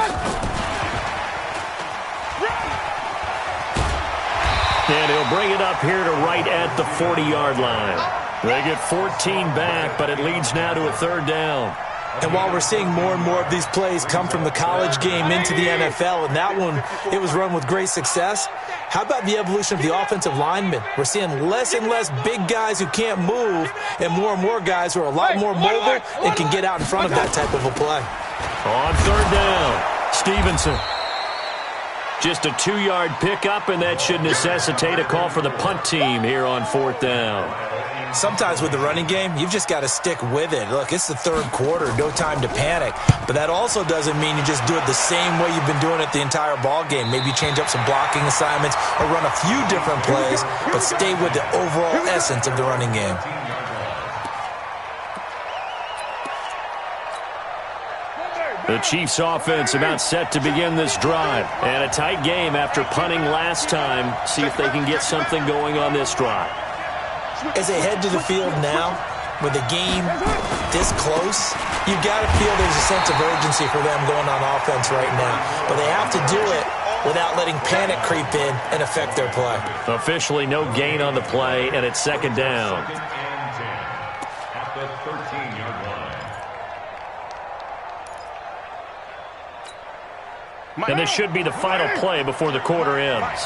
And he'll bring it up here to right at the 40-yard line. They get 14 back, but it leads now to a third down. And while we're seeing more and more of these plays come from the college game into the NFL, and that one, it was run with great success, how about the evolution of the offensive linemen? We're seeing less and less big guys who can't move and more guys who are a lot more mobile and can get out in front of that type of a play. On third down, Stevenson. Just a 2-yard pickup, and that should necessitate a call for the punt team here on fourth down. Sometimes with the running game, you've just got to stick with it. Look, it's the third quarter, no time to panic. But that also doesn't mean you just do it the same way you've been doing it the entire ball game. Maybe change up some blocking assignments or run a few different plays, but stay with the overall essence of the running game. The Chiefs offense about set to begin this drive. And a tight game after punting last time. See if they can get something going on this drive. As they head to the field now, with the game this close, you've got to feel there's a sense of urgency for them going on offense right now. But they have to do it without letting panic creep in and affect their play. Officially no gain on the play, and it's second down. At the 13-yard line. And this should be the final play before the quarter ends.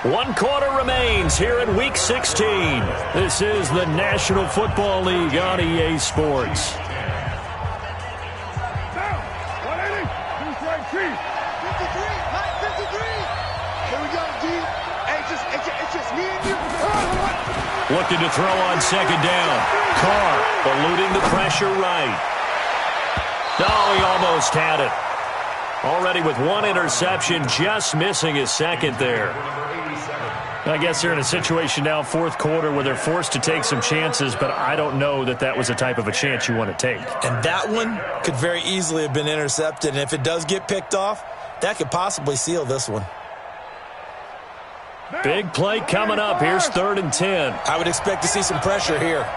One quarter remains here in Week 16. This is the National Football League on EA Sports. Looking to throw on second down. Carr eluding the pressure right. Oh, he almost had it. Already with one interception, just missing his second there. I guess they're in a situation now, fourth quarter, where they're forced to take some chances, but I don't know that that was the type of a chance you want to take. And that one could very easily have been intercepted, and if it does get picked off, that could possibly seal this one. Big play coming up. Here's 3rd and 10. I would expect to see some pressure here.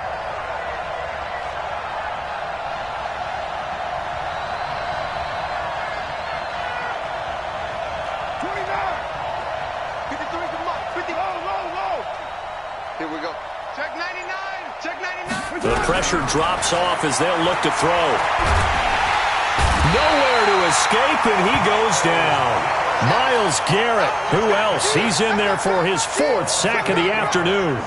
Here we go. Check 99. Check 99. The pressure drops off as they'll look to throw. Nowhere to escape, and he goes down. Myles Garrett, who else? He's in there for his 4th sack of the afternoon.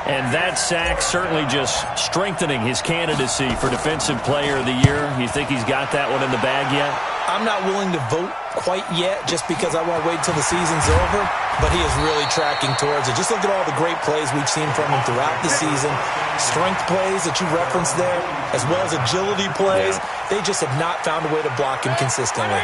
And that sack certainly just strengthening his candidacy for Defensive Player of the Year. You think he's got that one in the bag yet? I'm not willing to vote quite yet just because I want to wait until the season's over, but he is really tracking towards it. Just look at all the great plays we've seen from him throughout the season. Strength plays that you referenced there, as well as agility plays. They just have not found a way to block him consistently.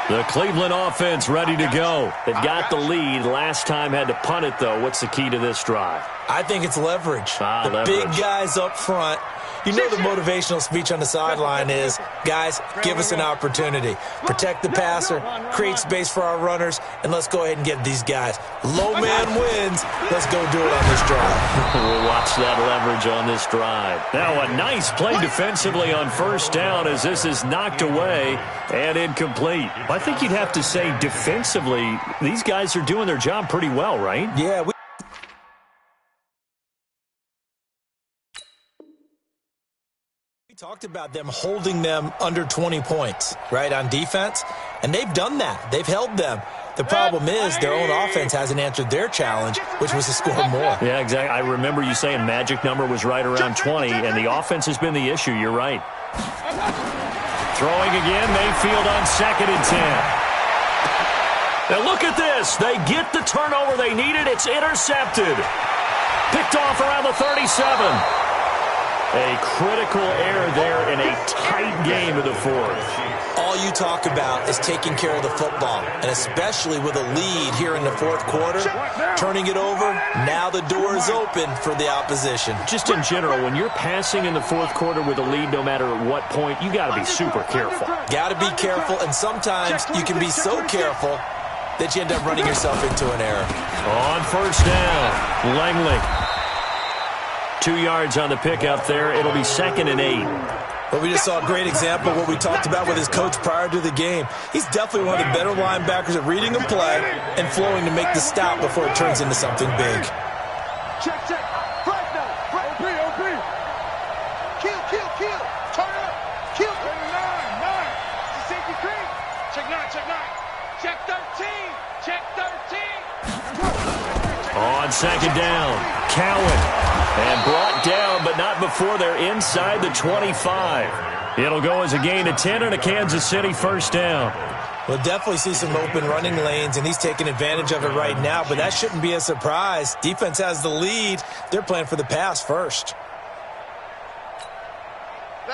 The Cleveland offense ready to go. They've got the lead. Last time had to punt it, though. What's the key to this drive? I think it's leverage. Leverage. Big guys up front. You know the motivational speech on the sideline is, guys, give us an opportunity. Protect the passer, create space for our runners, and let's go ahead and get these guys. Low man wins. Let's go do it on this drive. We'll watch that leverage on this drive. Now a nice play defensively on first down as this is knocked away and incomplete. I think you'd have to say defensively, these guys are doing their job pretty well, right? Yeah, we talked about them holding them under 20 points, right, on defense, and they've done that. They've held them. The problem is their own offense hasn't answered their challenge, which was to score more. Yeah, exactly. I remember you saying magic number was right around 20, and the offense has been the issue. You're right. Throwing again, Mayfield on 2nd and 10. Now look at this. They get the turnover they needed. It's intercepted. Picked off around the 37. A critical error there in a tight game of the 4th. All you talk about is taking care of the football, and especially with a lead here in the 4th quarter, turning it over, now the door is open for the opposition. Just in general, when you're passing in the 4th quarter with a lead, no matter at what point, you got to be super careful. Got to be careful, and sometimes you can be so careful that you end up running yourself into an error. On first down, Langley. 2 yards on the pickup there. It'll be 2nd and 8. Well, we just saw a great example of what we talked about with his coach prior to the game. He's definitely one of the better linebackers at reading a play and flowing to make the stop before it turns into something big. Check, check. Flag now. OP, OP. Kill, kill, kill. Turn up. Kill. 9. Safety cream. Check 9, check 9. Check 13. Check 13. On second down, Cowan. And brought down, but not before they're inside the 25. It'll go as a gain of 10 and a Kansas City first down. We'll definitely see some open running lanes, and he's taking advantage of it right now, but that shouldn't be a surprise. Defense has the lead. They're playing for the pass first.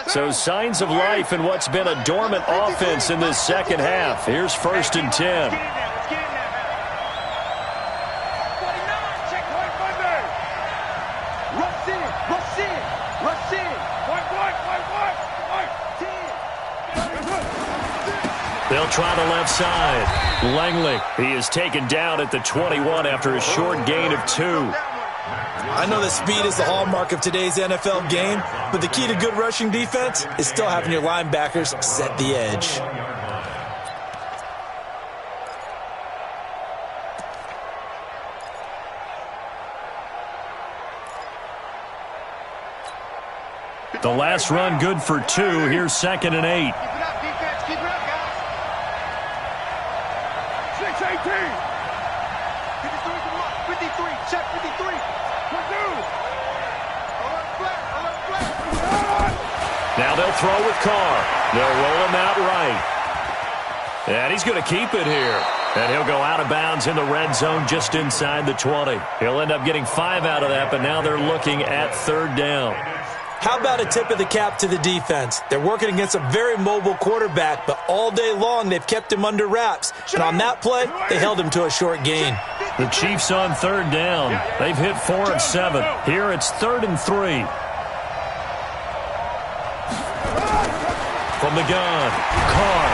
So signs of life in what's been a dormant offense in this second half. Here's 1st and 10. They'll try the left side. Langley, he is taken down at the 21 after a short gain of 2. I know that speed is the hallmark of today's NFL game, but the key to good rushing defense is still having your linebackers set the edge. The last run good for 2. Here's 2nd and 8. 53, check 53. Now they'll throw with Carr. They'll roll him out right. And he's going to keep it here. And he'll go out of bounds in the red zone just inside the 20. He'll end up getting 5 out of that, but now they're looking at 3rd down. How about a tip of the cap to the defense? They're working against a very mobile quarterback, but all day long they've kept him under wraps. And on that play, they held him to a short gain. The Chiefs on 3rd down. They've hit 4 of 7. Here it's 3rd and 3. From the gun, Carr.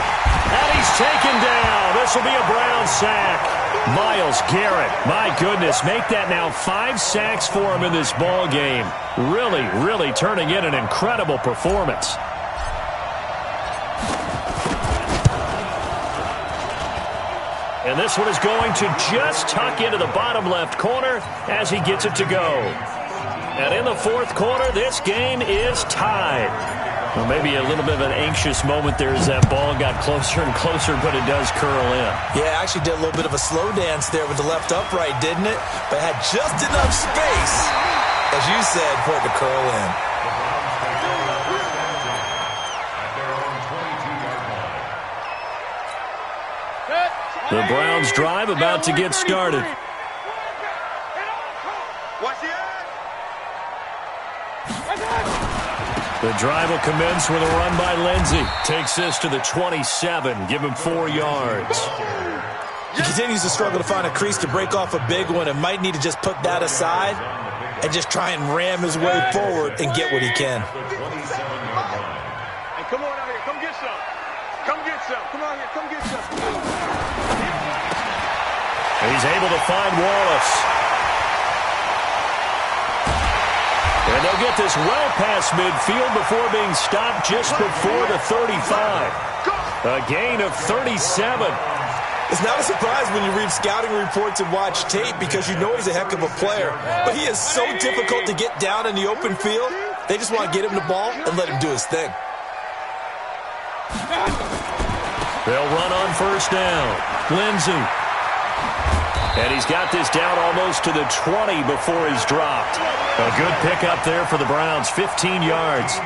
And he's taken down. This will be a Brown sack. Myles Garrett, my goodness, make that now 5 sacks for him in this ball game. Really turning in an incredible performance. And this one is going to just tuck into the bottom left corner as he gets it to go. And in the 4th quarter, this game is tied. Well, maybe a little bit of an anxious moment there as that ball got closer and closer, but it does curl in. Yeah, actually did a little bit of a slow dance there with the left upright, didn't it? But had just enough space, as you said, for it to curl in. The Browns drive about to get started. The drive will commence with a run by Lindsey. Takes this to the 27. Give him 4 yards. He continues to struggle to find a crease to break off a big one and might need to just put that aside and just try and ram his way forward and get what he can. Hey, come on out here. Come get some. Come get some. Come on here. Come get some. He's able to find Wallace. And they'll get this well past midfield before being stopped just before the 35. A gain of 37. It's not a surprise when you read scouting reports and watch tape because you know he's a heck of a player. But he is so difficult to get down in the open field. They just want to get him the ball and let him do his thing. They'll run on 1st down. Lindsey. And he's got this down almost to the 20 before he's dropped. A good pickup there for the Browns, 15 yards.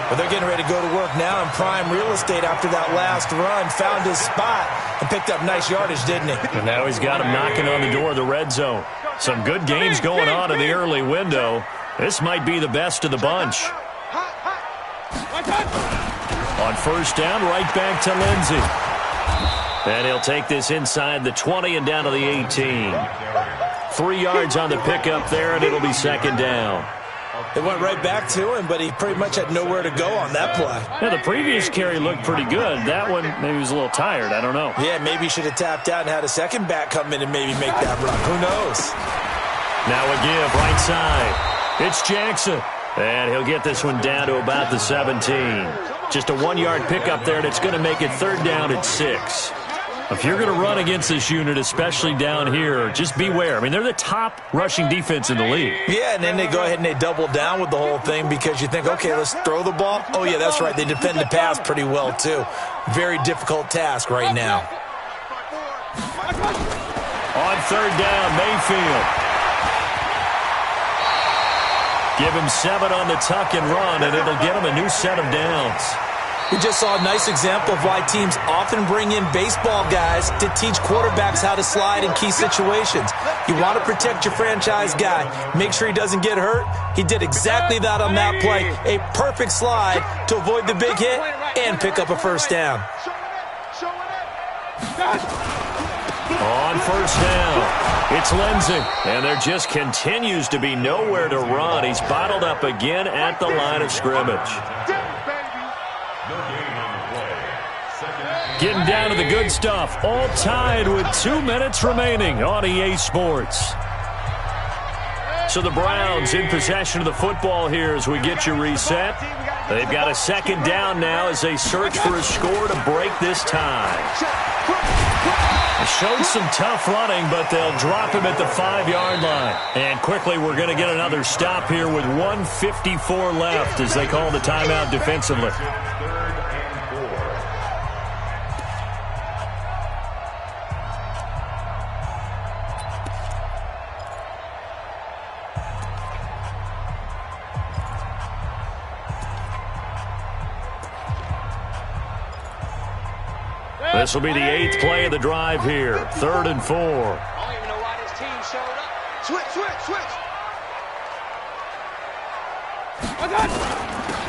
Well, they're getting ready to go to work now in prime real estate after that last run. Found his spot and picked up nice yardage, didn't he? And now he's got him knocking on the door of the red zone. Some good games going on in the early window. This might be the best of the bunch. On 1st down, right back to Lindsey. And he'll take this inside the 20 and down to the 18. 3 yards on the pickup there, and it'll be 2nd down. It went right back to him, but he pretty much had nowhere to go on that play. Yeah, the previous carry looked pretty good. That one, maybe he was a little tired. I don't know. Yeah, maybe he should have tapped out and had a second back come in and maybe make that run. Who knows? Now a give, right side. It's Jackson. And he'll get this one down to about the 17. Just a 1-yard pickup there, and it's going to make it 3rd down at 6. If you're going to run against this unit, especially down here, just beware. I mean, they're the top rushing defense in the league. Yeah, and then they go ahead and they double down with the whole thing because you think, okay, let's throw the ball. Oh, yeah, that's right. They defend the pass pretty well, too. Very difficult task right now. On 3rd down, Mayfield. Give him 7 on the tuck and run, and it'll get him a new set of downs. We just saw a nice example of why teams often bring in baseball guys to teach quarterbacks how to slide in key situations. You want to protect your franchise guy. Make sure he doesn't get hurt. He did exactly that on that play. A perfect slide to avoid the big hit and pick up a 1st down. On 1st down, it's Lindsey. And there just continues to be nowhere to run. He's bottled up again at the line of scrimmage. Getting down to the good stuff. All tied with 2 minutes remaining on EA Sports. So the Browns in possession of the football here as we get you reset. They've got a 2nd down now as they search for a score to break this tie. They showed some tough running, but they'll drop him at the 5-yard line. And quickly, we're going to get another stop here with 1:54 left as they call the timeout defensively. This will be the 8th play of the drive here. 3rd and 4. I don't even know why this team showed up. Switch.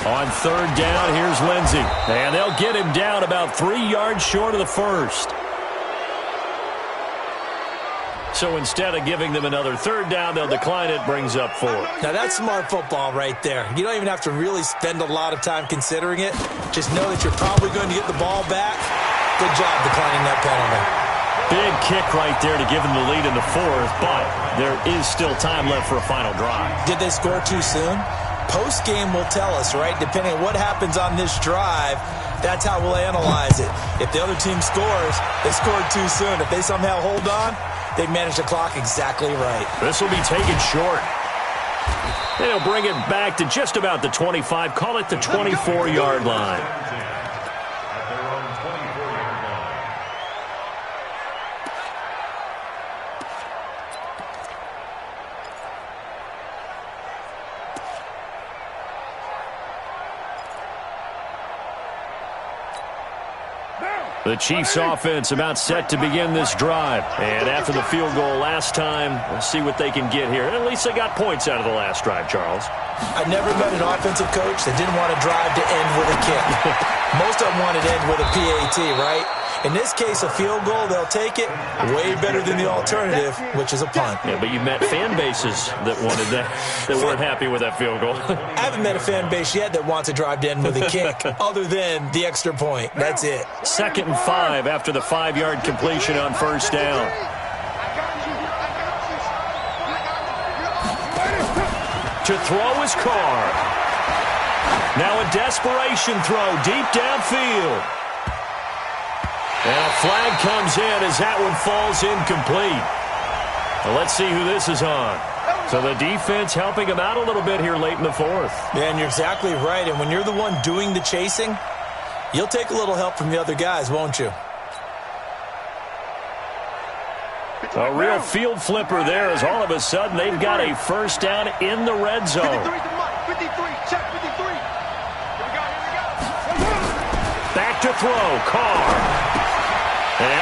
On 3rd down, here's Lindsey. And they'll get him down about 3 yards short of the 1st. So instead of giving them another 3rd down, they'll decline it, brings up 4. Now, that's smart football right there. You don't even have to really spend a lot of time considering it. Just know that you're probably going to get the ball back. Good job declining that penalty. Big kick right there to give them the lead in the 4th, but there is still time left for a final drive. Did they score too soon? Post-game will tell us, right? Depending on what happens on this drive, that's how we'll analyze it. If the other team scores, they scored too soon. If they somehow hold on, they manage the clock exactly right. This will be taken short. They'll bring it back to just about the 25. Call it the 24-yard line. The Chiefs offense about set to begin this drive. And after the field goal last time, we'll see what they can get here. At least they got points out of the last drive, Charles. I never met an offensive coach that didn't want a drive to end with a kick. Most of them wanted to end with a PAT, right? In this case, a field goal, they'll take it. Way better than the alternative, which is a punt. Yeah, but you met fan bases that wanted that, that weren't happy with that field goal. I haven't met a fan base yet that wants a drive to end with a kick, other than the extra point. That's it. 2nd and 5 after the 5-yard completion on 1st down. To throw his Carr. Now a desperation throw deep downfield. And a flag comes in as that one falls incomplete. Well, let's see who this is on. So the defense helping him out a little bit here late in the 4th. Yeah, and you're exactly right. And when you're the one doing the chasing, you'll take a little help from the other guys, won't you? A real field flipper there as all of a sudden they've got a 1st down in the red zone. 53, check 53. Here we go. Back to throw, Carr. And,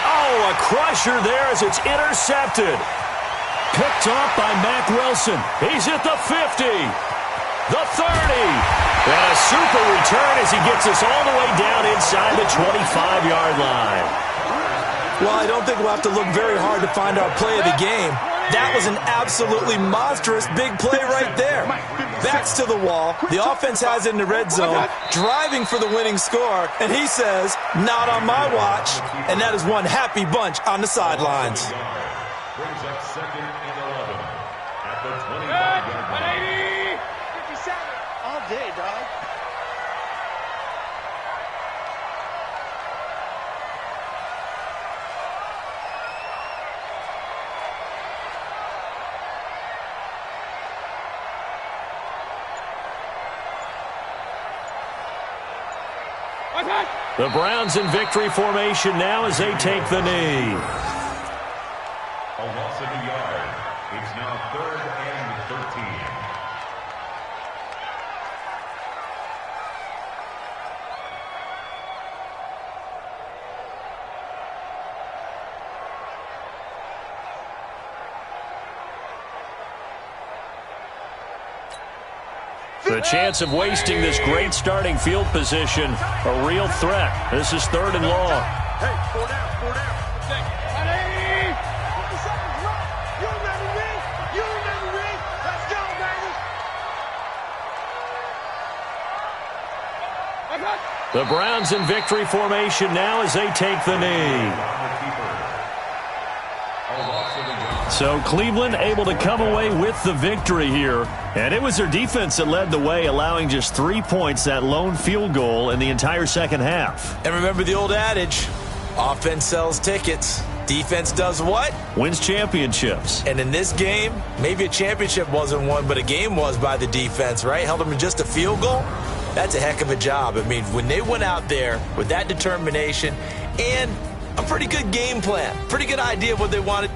a crusher there as it's intercepted. Picked off by Mack Wilson. He's at the 50, the 30. And a super return as he gets us all the way down inside the 25-yard line. Well, I don't think we'll have to look very hard to find our play of the game. That was an absolutely monstrous big play right there. Backs to the wall. The offense has it in the red zone, driving for the winning score, and he says, not on my watch. And that is one happy bunch on the sidelines. Brings up 2nd and 11 at the 25-yard line. 57. all day, dog. The Browns in victory formation now as they take the knee. A loss of a yard. It's now 3rd and 13. The chance of wasting this great starting field position, a real threat. This is 3rd and long. Hey, 4 down, 4 down. Hey! 20 seconds left. You remember me? You remember me? Let's go, baby. The Browns in victory formation now as they take the knee. So Cleveland able to come away with the victory here. And it was their defense that led the way, allowing just 3 points, that lone field goal in the entire second half. And remember the old adage, offense sells tickets. Defense does what? Wins championships. And in this game, maybe a championship wasn't won, but a game was by the defense, right? Held them to just a field goal. That's a heck of a job. I mean, when they went out there with that determination and a pretty good game plan, pretty good idea of what they wanted,